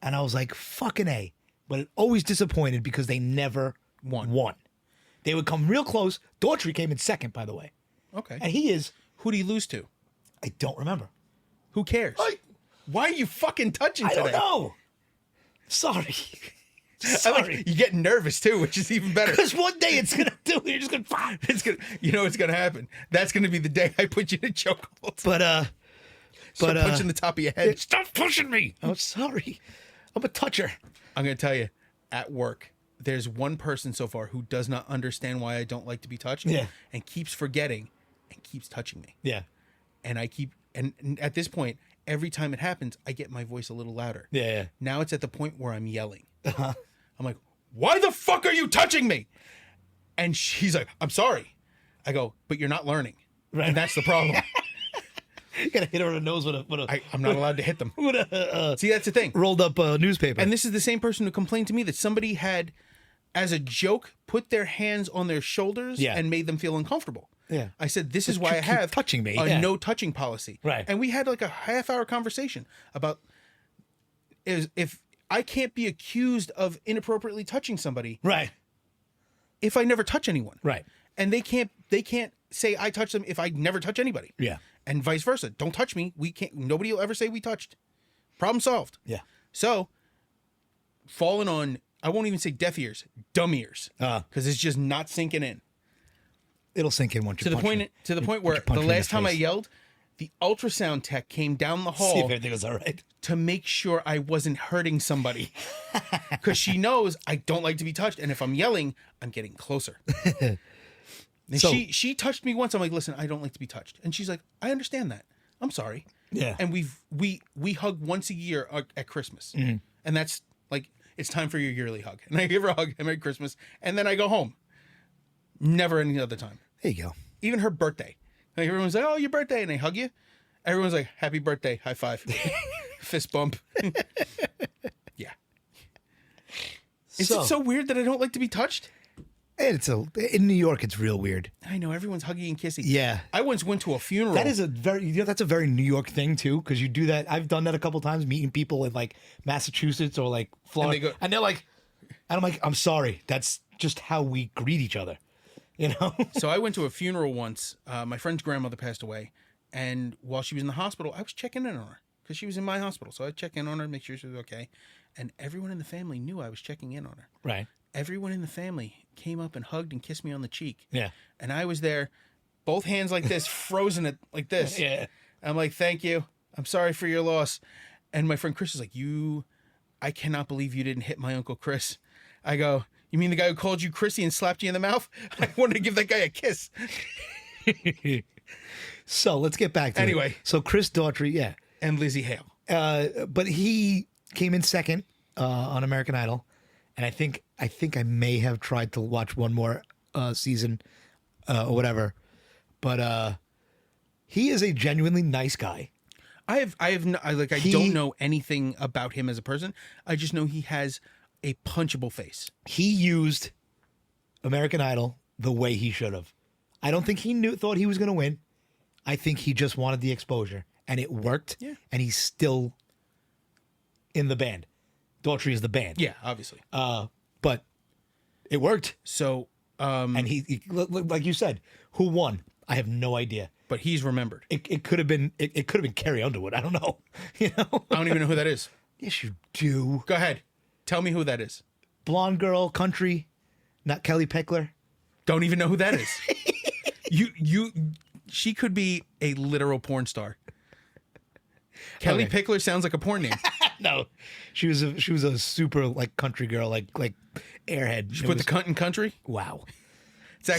S1: And I was like, fucking A. But it always disappointed because they never won. They would come real close. Daughtry came in second, by the way.
S2: Okay.
S1: And he is,
S2: Who'd he lose to?
S1: I don't remember.
S2: Who cares? Why are you fucking touching
S1: I
S2: today?
S1: don't know. Sorry.
S2: Sorry. You get nervous too, which is even better.
S1: Because one day it's going to do it. You're just going to fire.
S2: It's gonna, you know what's gonna happen. That's gonna be the day I put you in a chokehold.
S1: But
S2: punching the top of your head.
S1: Stop pushing me. I'm sorry. I'm a toucher.
S2: I'm gonna tell you, at work, there's one person so far who does not understand why I don't like to be touched.
S1: Yeah.
S2: And keeps forgetting and keeps touching me.
S1: Yeah.
S2: And and at this point, every time it happens, I get my voice a little louder.
S1: Yeah.
S2: Now it's at the point where I'm yelling. I'm like, why the fuck are you touching me? And she's like, I'm sorry. I go, but you're not learning.
S1: Right.
S2: And that's the problem.
S1: You gotta hit her on the nose with a
S2: I'm not allowed to hit them.
S1: with a
S2: See, that's the thing.
S1: rolled up newspaper.
S2: And this is the same person who complained to me that somebody had, as a joke, put their hands on their shoulders and made them feel uncomfortable.
S1: Yeah.
S2: I said, this is
S1: But
S2: why
S1: you
S2: I
S1: keep
S2: have
S1: touching me.
S2: a
S1: Yeah.
S2: no touching policy.
S1: Right.
S2: And we had like a half-hour conversation about if I can't be accused of inappropriately touching somebody
S1: right.
S2: if I never touch anyone.
S1: Right.
S2: And they can't say I touch them if I never touch anybody.
S1: Yeah.
S2: And vice versa. Don't touch me. We can't. Nobody will ever say we touched. Problem solved.
S1: Yeah.
S2: So, falling on, I won't even say deaf ears, dumb ears, because it's just not sinking in.
S1: It'll sink in once you
S2: To the
S1: punch
S2: point
S1: me.
S2: to the point where
S1: punch
S2: the
S1: me in the
S2: last time I
S1: face.
S2: yelled, the ultrasound tech came down the
S1: See
S2: hall
S1: if everything was all right.
S2: to make sure I wasn't hurting somebody, because she knows I don't like to be touched, and if I'm yelling, I'm getting closer. And
S1: So-
S2: she touched me once. I'm like, listen, I don't like to be touched, and she's like, I understand that. I'm sorry.
S1: Yeah.
S2: And we hug once a year at Christmas, and that's like, it's time for your yearly hug. And I give her a hug and Merry Christmas, and then I go home. Never any other time.
S1: There you go.
S2: Even her birthday. Like, everyone's like, oh, your birthday, and they hug you. Everyone's like, happy birthday, high five, fist bump. Yeah. Is it so weird that I don't like to be touched?
S1: It's in New York, it's real weird.
S2: I know, everyone's hugging and kissing.
S1: Yeah.
S2: I once went to a funeral.
S1: That is that's a very New York thing too, because you do that. I've done that a couple times, meeting people in like Massachusetts or like Florida, and they're like, and I'm like, I'm sorry, that's just how we greet each other, you know?
S2: So I went to a funeral once. My friend's grandmother passed away, and while she was in the hospital, I was checking in on her because she was in my hospital. So I'd check in on her, make sure she was okay. And everyone in the family knew I was checking in on her.
S1: Right.
S2: Everyone in the family came up and hugged and kissed me on the cheek.
S1: Yeah.
S2: And I was there, both hands like this, frozen it like this.
S1: Yeah.
S2: I'm like, thank you. I'm sorry for your loss. And my friend Chris is like, I cannot believe you didn't hit my Uncle Chris. I go, you mean the guy who called you Chrissy and slapped you in the mouth? I wanted to give that guy a kiss.
S1: So let's get back to
S2: Anyway.
S1: So Chris Daughtry, yeah.
S2: And Lizzie Hale.
S1: But he came in second on American Idol. And I think I may have tried to watch one more season or whatever, but he is a genuinely nice guy.
S2: I don't know anything about him as a person. I just know he has a punchable face.
S1: He used American Idol the way he should have. I don't think he thought he was going to win. I think he just wanted the exposure, and it worked.
S2: Yeah.
S1: And he's still in the band. Daughtry is the band.
S2: Yeah, obviously.
S1: But it worked.
S2: So,
S1: and he like you said, who won? I have no idea.
S2: but he's remembered.
S1: It could have been Carrie Underwood. I don't know. You know?
S2: I don't even know who that is.
S1: Yes, you do.
S2: Go ahead. Tell me who that is.
S1: Blonde girl, country, not Kelly Pickler.
S2: Don't even know who that is. She could be a literal porn star. Kelly
S1: Okay.
S2: Pickler sounds like a porn name.
S1: No, she was a super like country girl, like airhead.
S2: She put the cunt in country.
S1: Wow.
S2: It's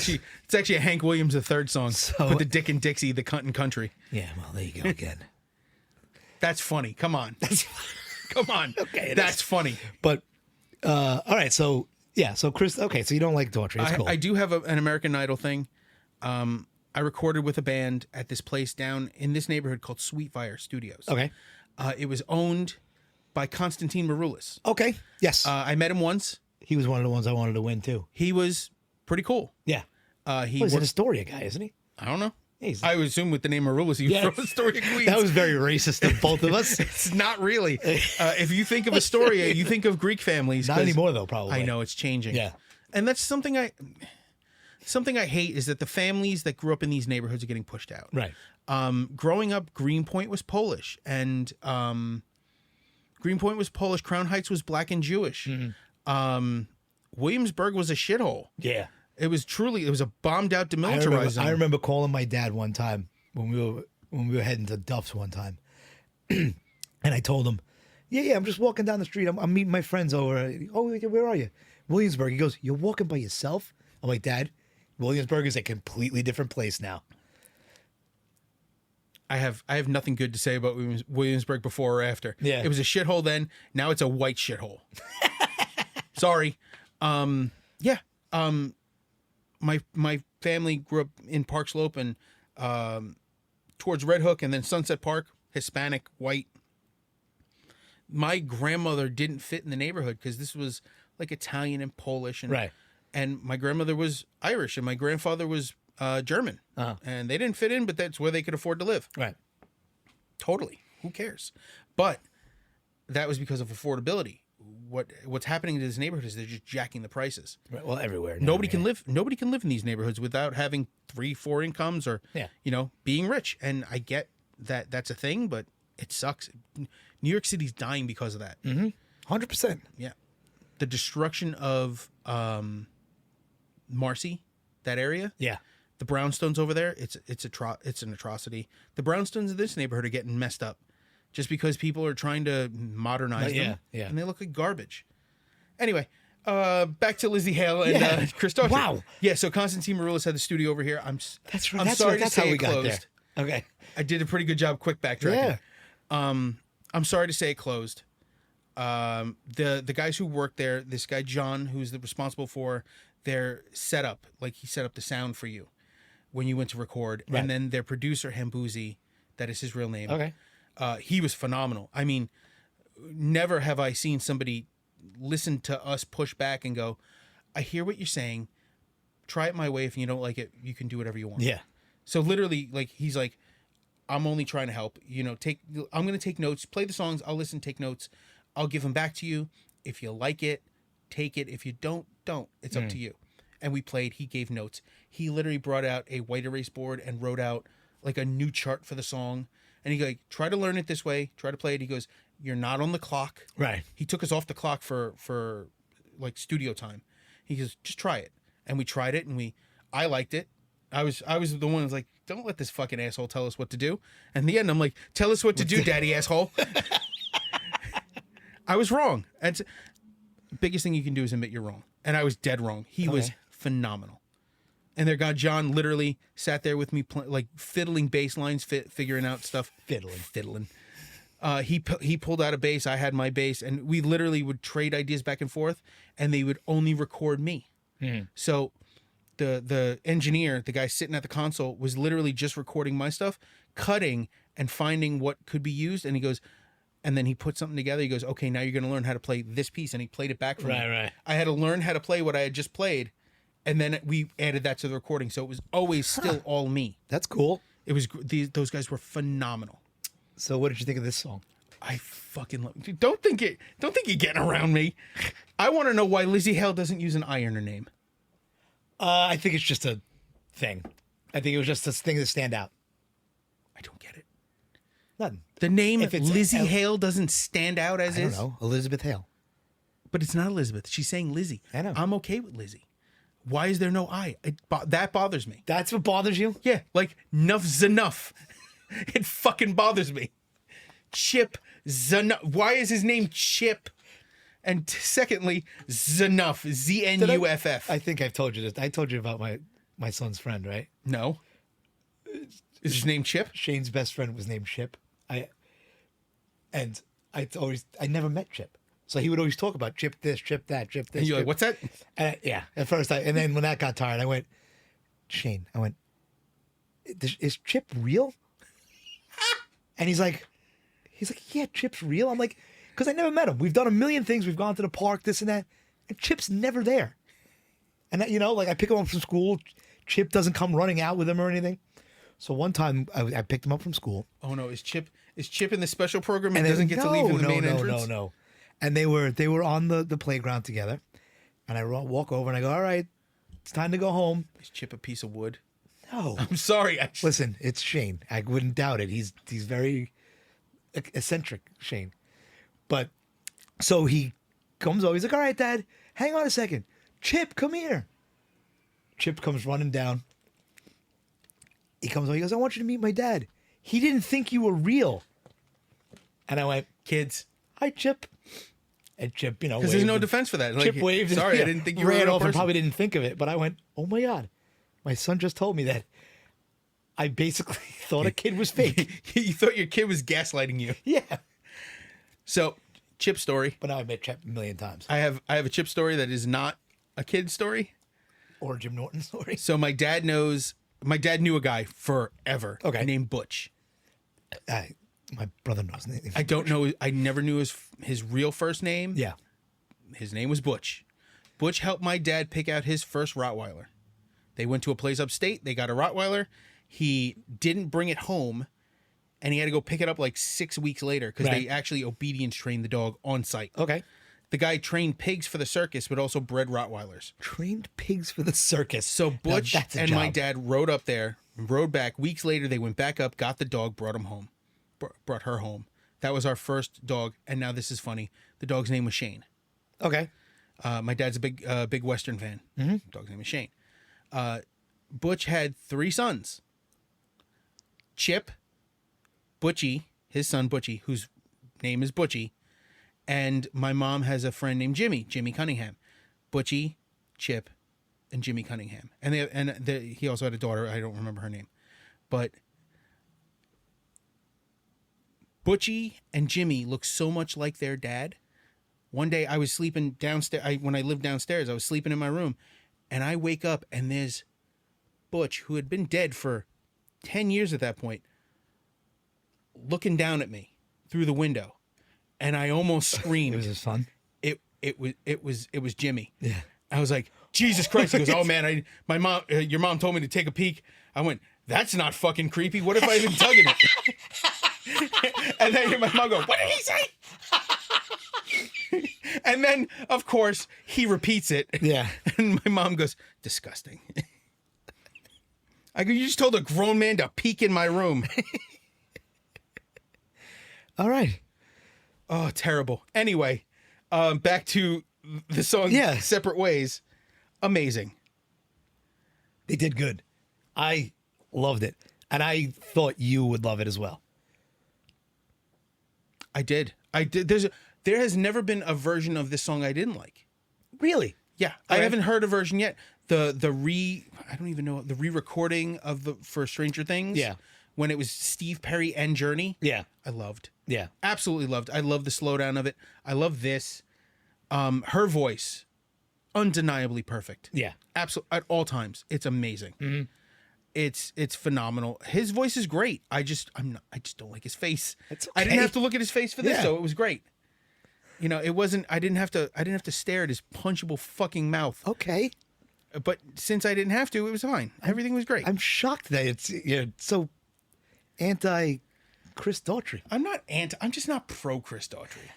S2: actually a Hank Williams III song.
S1: So-
S2: Put the dick in Dixie, the cunt in country.
S1: Yeah, well, there you go again.
S2: That's funny. Come on. Come on.
S1: Okay,
S2: That's funny.
S1: But all right, so yeah, so Chris. Okay, so you don't like Daughtry. It's cool.
S2: I do have an American Idol thing. I recorded with a band at this place down in this neighborhood called Sweetfire Studios.
S1: Okay.
S2: It was owned by Konstantin Maroulis.
S1: Okay. Yes.
S2: I met him once.
S1: He was one of the ones I wanted to win too.
S2: He was pretty cool.
S1: Yeah.
S2: He
S1: He's an
S2: worked,
S1: Astoria guy, isn't he?
S2: I don't know.
S1: He's-
S2: I would assume with the name Maroulis, he was
S1: Yeah.
S2: from Astoria, Queens.
S1: That was very racist of both of us.
S2: It's not really. If you think of Astoria, you think of Greek families.
S1: Not
S2: 'cause
S1: anymore though, probably.
S2: I know it's changing.
S1: Yeah.
S2: And that's something I hate is that the families that grew up in these neighborhoods are getting pushed out.
S1: Right.
S2: Growing up, Greenpoint was Polish, and Greenpoint was Polish. Crown Heights was black and Jewish.
S1: Mm-hmm.
S2: Williamsburg was a shithole.
S1: Yeah.
S2: It was a bombed out demilitarized zone.
S1: I remember calling my dad one time when we were heading to Duff's one time, and I told him, "Yeah, I'm just walking down the street. I'm meeting my friends over. Oh, where are you? Williamsburg." He goes, "You're walking by yourself?" I'm like, "Dad, Williamsburg is a completely different place now."
S2: I have nothing good to say about Williamsburg before or after.
S1: Yeah.
S2: It was a shithole then. Now it's a white shithole. Sorry. Yeah. My family grew up in Park Slope and towards Red Hook and then Sunset Park, Hispanic, white. My grandmother didn't fit in the neighborhood because this was like Italian and Polish and
S1: Right.
S2: And my grandmother was Irish and my grandfather was German.
S1: Uh-huh.
S2: And they didn't fit in, but that's where they could afford to live.
S1: Right.
S2: Totally. Who cares? But that was because of affordability. What's happening in this neighborhood is they're just jacking the prices.
S1: Right. Well, everywhere. now,
S2: Nobody
S1: yeah.
S2: can live. Nobody can live in these neighborhoods without having 3-4 incomes or,
S1: Yeah.
S2: being rich. And I get that that's a thing, but it sucks. New York City's dying because of that.
S1: 100%.
S2: Yeah, the destruction of Marcy, that area.
S1: Yeah.
S2: The brownstones over there, it's an atrocity. The brownstones in this neighborhood are getting messed up just because people are trying to modernize them.
S1: Yeah.
S2: And they look like garbage. Anyway, back to Lizzie Hale and
S1: Yeah.
S2: Chris Daughtry.
S1: Wow.
S2: Yeah, so Konstantin Maroulis had the studio over here.
S1: That's right.
S2: I'm
S1: That's
S2: sorry
S1: right.
S2: to
S1: That's
S2: say
S1: how we
S2: it
S1: got
S2: closed.
S1: there. Okay.
S2: I did a pretty good job quick backtracking.
S1: Yeah.
S2: I'm sorry to say it closed. The guys who worked there, this guy John, who's responsible for their setup, like he set up the sound for you when you went to record,
S1: Right.
S2: and then their producer Hambuzi, that is his real name.
S1: Okay.
S2: He was phenomenal. I mean, never have I seen somebody listen to us push back and go, I hear what you're saying. Try it my way. If you don't like it, you can do whatever you want.
S1: Yeah.
S2: So literally, like, he's like, I'm only trying to help. You know, I'm going to take notes, play the songs. I'll listen, take notes. I'll give them back to you. If you like it, take it. If you don't. It's up to you. And we played. He gave notes. He literally brought out a white erase board and wrote out like a new chart for the song. And he like, try to learn it this way. Try to play it. He goes, you're not on the clock.
S1: Right.
S2: He took us off the clock for like studio time. He goes, just try it. And we tried it, and I liked it. I was the one who's like, don't let this fucking asshole tell us what to do. And in the end, I'm like, tell us what to do, daddy asshole. I was wrong. And the biggest thing you can do is admit you're wrong. And I was dead wrong. He was phenomenal. And their guy John literally sat there with me, like fiddling bass lines, figuring out stuff. Fiddling. He pulled out a bass. I had my bass, and we literally would trade ideas back and forth. And they would only record me. So the engineer, the guy sitting at the console, was literally just recording my stuff, cutting and finding what could be used. And he goes, and then he put something together. He goes, okay, now you're going to learn how to play this piece. And he played it back for me.
S1: Right.
S2: I had to learn how to play what I had just played. And then we added that to the recording. So it was always still all me.
S1: That's cool.
S2: It was, those guys were phenomenal.
S1: So what did you think of this song?
S2: I fucking love it. Don't think you're getting around me. I want to know why Lizzie Hale doesn't use an I in her name.
S1: I think it's just a thing. I think it was just a thing to stand out.
S2: I don't get it.
S1: Nothing.
S2: The name
S1: If it's
S2: Lizzie Hale doesn't stand out as
S1: I don't
S2: is.
S1: know. Elizabeth Hale.
S2: But it's not Elizabeth. She's saying Lizzie.
S1: I know.
S2: I'm okay with Lizzie. Why is there no I? That bothers me.
S1: That's what bothers you?
S2: Yeah, like enough's enough. It fucking bothers me. Chip Zanuff. Why is his name Chip? And secondly, Zanuff. Zanuff.
S1: I think I've told you this. I told you about my son's friend, right?
S2: No. Is his name Chip?
S1: Shane's best friend was named Chip. I never met Chip. So he would always talk about Chip this, Chip that, Chip this.
S2: And you're like,
S1: Chip.
S2: what's that?
S1: Yeah, at first. And then when that got tired, I went, Shane, is Chip real? And he's like, yeah, Chip's real. I'm like, because I never met him. We've done a million things. We've gone to the park, this and that. And Chip's never there. And, like I pick him up from school. Chip doesn't come running out with him or anything. So one time I picked him up from school.
S2: Oh, no. Is Chip in the special program and doesn't get to leave in the main entrance?
S1: No. And they were on the playground together. And I walk over and I go, all right, it's time to go home.
S2: Is Chip a piece of wood?
S1: No.
S2: I'm sorry.
S1: Listen, it's Shane. I wouldn't doubt it. He's very eccentric, Shane. But so he comes over. He's like, all right, Dad, hang on a second. Chip, come here. Chip comes running down. He comes over. He goes, I want you to meet my dad. He didn't think you were real. And I went,
S2: Kids.
S1: Hi, Chip. And Chip,
S2: because there's no defense for that.
S1: Chip
S2: like,
S1: waved.
S2: Sorry,
S1: yeah,
S2: I didn't think you were a
S1: ran
S2: real
S1: off and
S2: person.
S1: probably didn't think of it. But I went, oh my God. My son just told me that I basically thought a kid was fake.
S2: You thought your kid was gaslighting you.
S1: Yeah.
S2: So, Chip story.
S1: But now I've met Chip a million times.
S2: I have a Chip story that is not a kid story.
S1: Or a Jim Norton story.
S2: So my dad knew a guy forever.
S1: Okay.
S2: Named Butch.
S1: My brother knows.
S2: I don't know. I never knew his real first name.
S1: Yeah.
S2: His name was Butch. Butch helped my dad pick out his first Rottweiler. They went to a place upstate. They got a Rottweiler. He didn't bring it home, and he had to go pick it up like 6 weeks later because they actually obedience trained the dog on site.
S1: Okay.
S2: The guy trained pigs for the circus, but also bred Rottweilers.
S1: Trained pigs for the circus.
S2: So Butch and my
S1: job.
S2: dad rode up there, rode back. Weeks later, they went back up, got the dog, brought him home, brought her home. That was our first dog, and now this is funny. The dog's name was Shane.
S1: Okay.
S2: My dad's a big Western fan. Mm-hmm. Dog's name is Shane. Butch had 3 sons. Chip, Butchie, his son Butchie, whose name is Butchie, and my mom has a friend named Jimmy Cunningham. Butchie, Chip, and Jimmy Cunningham. And he also had a daughter. I don't remember her name. But Butchie and Jimmy look so much like their dad. One day I was sleeping downstairs. When I lived downstairs, I was sleeping in my room. And I wake up and there's Butch, who had been dead for 10 years at that point, looking down at me through the window. And I almost screamed.
S1: It was his son?
S2: it was Jimmy.
S1: Yeah.
S2: I was like, Jesus Christ. He goes, oh man, your mom told me to take a peek. I went, that's not fucking creepy. What if I even tugging it? And then I hear my mom go, what did he say? And then, of course, he repeats it.
S1: Yeah.
S2: And my mom goes, disgusting. I go, you just told a grown man to peek in my room.
S1: All right.
S2: Oh, terrible. Anyway, back to the song
S1: Yeah.
S2: Separate Ways. Amazing.
S1: They did good. I loved it. And I thought you would love it as well.
S2: I did. There has never been a version of this song I didn't like.
S1: Really?
S2: Yeah, I haven't heard a version yet. I don't even know, the re-recording for Stranger Things.
S1: Yeah.
S2: When it was Steve Perry and Journey.
S1: Yeah.
S2: I loved.
S1: Yeah.
S2: Absolutely loved. I love the slowdown of it. I love this. Her voice, undeniably perfect.
S1: Yeah.
S2: Absolutely, at all times. It's amazing.
S1: Mm-hmm.
S2: It's phenomenal. His voice is great. I just don't like his face.
S1: It's
S2: I didn't
S1: okay.
S2: have to look at his face for this,
S1: Yeah.
S2: so it was great. You know, it wasn't. I didn't have to stare at his punchable fucking mouth.
S1: Okay.
S2: But since I didn't have to, it was fine. Everything was great.
S1: I'm shocked that you're so anti Chris Daughtry.
S2: I'm not I'm just not pro Chris Daughtry.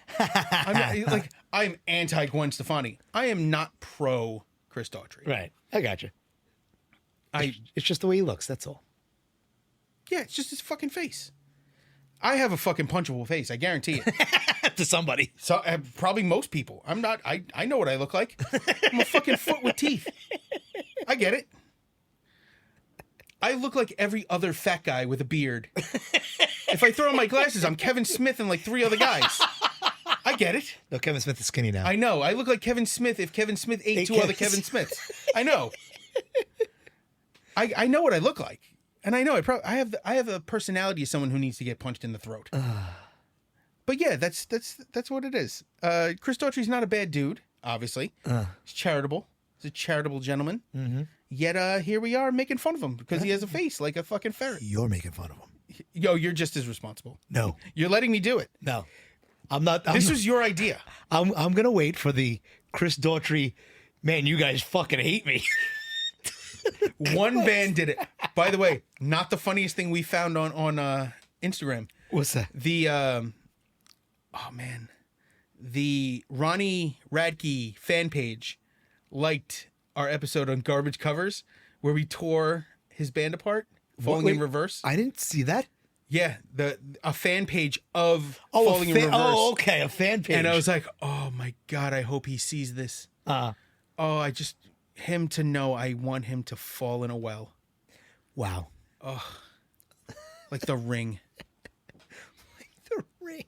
S2: I'm anti Gwen Stefani. I am not pro Chris Daughtry.
S1: Right. I got you.
S2: I
S1: It's just the way he looks. That's all.
S2: Yeah, it's just his fucking face. I have a fucking punchable face. I guarantee it.
S1: To somebody.
S2: So probably most people. I'm not. I know what I look like. I'm a fucking foot with teeth. I get it. I look like every other fat guy with a beard. If I throw on my glasses, I'm Kevin Smith and like 3 other guys. I get it.
S1: No, Kevin Smith is skinny now.
S2: I know. I look like Kevin Smith if Kevin Smith ate 2 other Kevin Smiths. I know. I know what I look like, and I know I have a personality of someone who needs to get punched in the throat. But yeah, that's what it is. Chris Daughtry's not a bad dude. Obviously, he's charitable. He's a charitable gentleman. Mm-hmm. Yet here we are making fun of him because he has a face like a fucking ferret.
S1: You're making fun of him.
S2: Yo, you're just as responsible.
S1: No.
S2: You're letting me do it.
S1: No. I'm not.
S2: This was your idea.
S1: I'm gonna wait for the Chris Daughtry. Man, you guys fucking hate me.
S2: One band did it. By the way, not the funniest thing we found on Instagram.
S1: What's that?
S2: The Ronnie Radke fan page liked our episode on garbage covers where we tore his band apart, Falling in Reverse.
S1: I didn't see that.
S2: Yeah, a fan page of Falling in Reverse.
S1: Oh, okay, a fan page.
S2: And I was like, oh my God, I hope he sees this. Him to know I want him to fall in a well.
S1: Wow.
S2: Like The Ring.
S1: The Ring.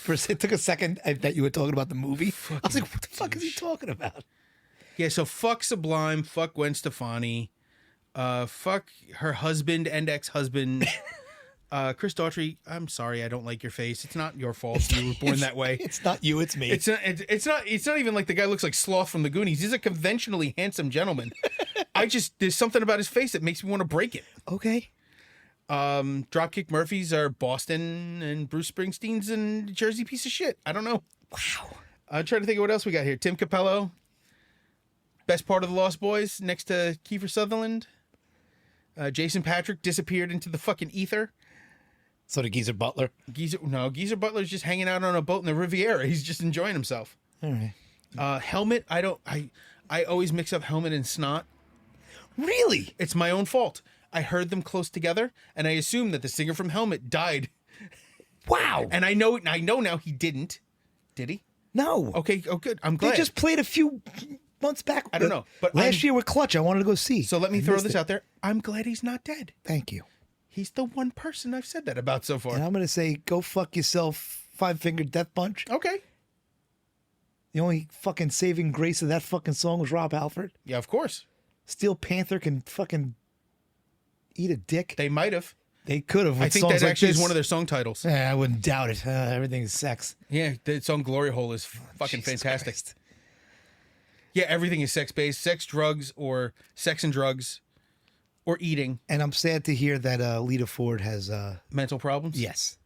S1: It took a second that you were talking about the movie. I was like, what the fuck is he talking about?
S2: Yeah, so fuck Sublime, fuck Gwen Stefani, fuck her husband and ex-husband. Chris Daughtry, I'm sorry, I don't like your face. It's not your fault. You were born that way.
S1: It's not you, it's me.
S2: It's not even like the guy looks like Sloth from the Goonies. He's a conventionally handsome gentleman. There's something about his face that makes me want to break it.
S1: Okay.
S2: Dropkick Murphys are Boston, and Bruce Springsteen's a Jersey piece of shit. I don't know.
S1: Wow.
S2: I'm trying to think of what else we got here. Tim Capello, best part of the Lost Boys, next to Kiefer Sutherland. Jason Patrick disappeared into the fucking ether.
S1: So did Geezer Butler.
S2: Geezer Butler's just hanging out on a boat in the Riviera. He's just enjoying himself.
S1: All right.
S2: Helmet, I always mix up Helmet and Snot.
S1: Really?
S2: It's my own fault. I heard them close together, and I assumed that the singer from Helmet died.
S1: Wow.
S2: And I know now he didn't. Did he?
S1: No.
S2: Okay. Oh, good. I'm glad.
S1: They just played a few months back.
S2: I don't know, but
S1: last year with Clutch, I wanted to go see.
S2: So let me throw this out there. I'm glad he's not dead.
S1: Thank you.
S2: He's the one person I've said that about so far.
S1: And I'm going to say, go fuck yourself, Five Finger Death Punch.
S2: Okay.
S1: The only fucking saving grace of that fucking song was Rob Halford.
S2: Yeah, of course.
S1: Steel Panther can fucking eat a dick.
S2: They might have.
S1: They could have.
S2: I think that actually is one of their song titles.
S1: I wouldn't doubt it. Everything is sex.
S2: Yeah, the song Glory Hole is fucking
S1: Jesus
S2: fantastic.
S1: Christ.
S2: Yeah, everything is sex-based. Sex, drugs, or sex and drugs, or eating.
S1: And I'm sad to hear that Lita Ford has...
S2: Mental problems?
S1: Yes.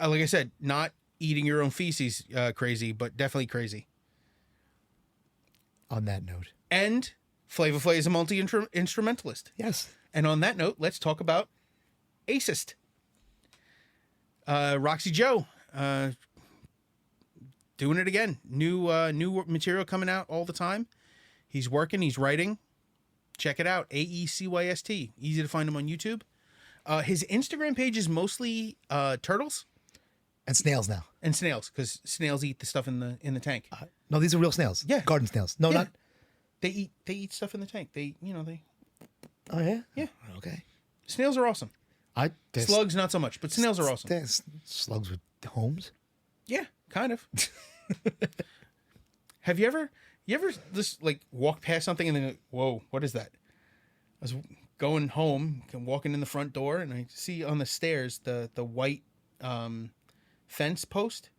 S2: Like I said, not eating your own feces crazy, but definitely crazy.
S1: On that note.
S2: And Flavor Flav is a multi-instrumentalist.
S1: Yes.
S2: And on that note, let's talk about Acist. Roxy Joe, doing it again. New material coming out all the time. He's working, he's writing. Check it out. AECYST. Easy to find him on YouTube. His Instagram page is mostly turtles
S1: And snails now.
S2: and snails, because snails eat the stuff in the tank.
S1: No, these are real snails.
S2: Yeah.
S1: Garden snails. No,
S2: Yeah.
S1: not.
S2: They eat stuff in the tank. They.
S1: Oh, yeah?
S2: Yeah.
S1: Okay.
S2: Snails are awesome.
S1: There's-
S2: Slugs not so much, but snails are awesome.
S1: There's slugs with homes.
S2: Yeah, kind of. Have you ever just like walk past something and then like, whoa, what is that? I was going home, walking in the front door, and I see on the stairs the white fence post.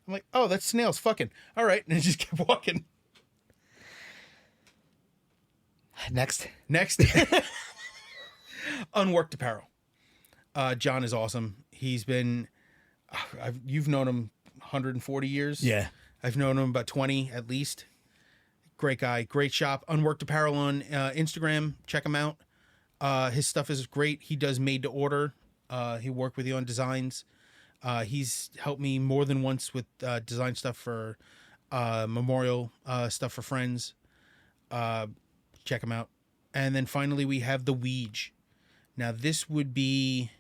S2: I'm like, oh, that's snails fucking. All right, and I just kept walking.
S1: Next.
S2: Unworked apparel. John is awesome. He's been, you've known him 140 years.
S1: Yeah.
S2: I've known him about 20 at least. Great guy, great shop. Unworked apparel on Instagram. Check him out. His stuff is great. He does made to order. He worked with you on designs. He's helped me more than once with design stuff for memorial stuff for friends. Check him out. And then finally we have the Weege. Now this would be,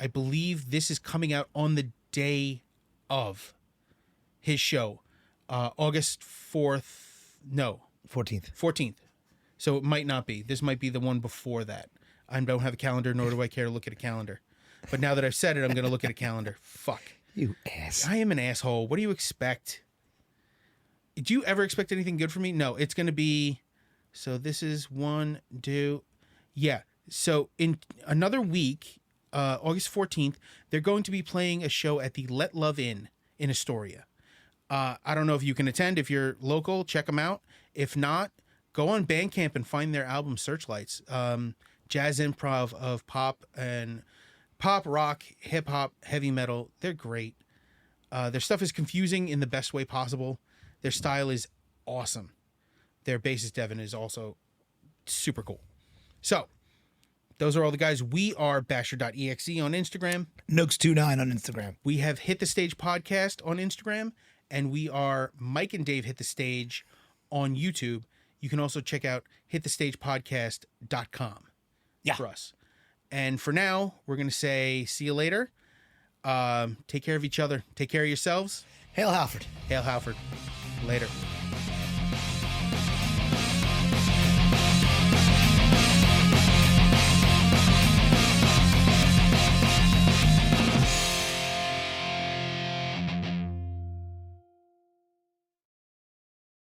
S2: I believe this is coming out on the day of his show, August 4th. No,
S1: 14th.
S2: So it might not be. This might be the one before that. I don't have a calendar, nor do I care to look at a calendar. But now that I've said it, I'm going to look at a calendar. Fuck.
S1: You ass.
S2: I am an asshole. What do you expect? Do you ever expect anything good from me? No, it's going to be... So this is 1, 2... Yeah. So in another week, August 14th, they're going to be playing a show at the Let Love Inn in Astoria. I don't know if you can attend. If you're local, check them out. If not, go on Bandcamp and find their album Searchlights. Jazz improv of pop, rock, hip hop, heavy metal. They're great. Their stuff is confusing in the best way possible. Their style is awesome. Their bassist Devin is also super cool. So those are all the guys. We are basher.exe on Instagram.
S1: Nooks29 on Instagram.
S2: We have Hit the Stage podcast on Instagram, and we are Mike and Dave Hit the Stage on YouTube. You can also check out hitthestagepodcast.com for us. And for now, we're going to say see you later. Take care of each other. Take care of yourselves.
S1: Hail Halford.
S2: Hail Halford. Later.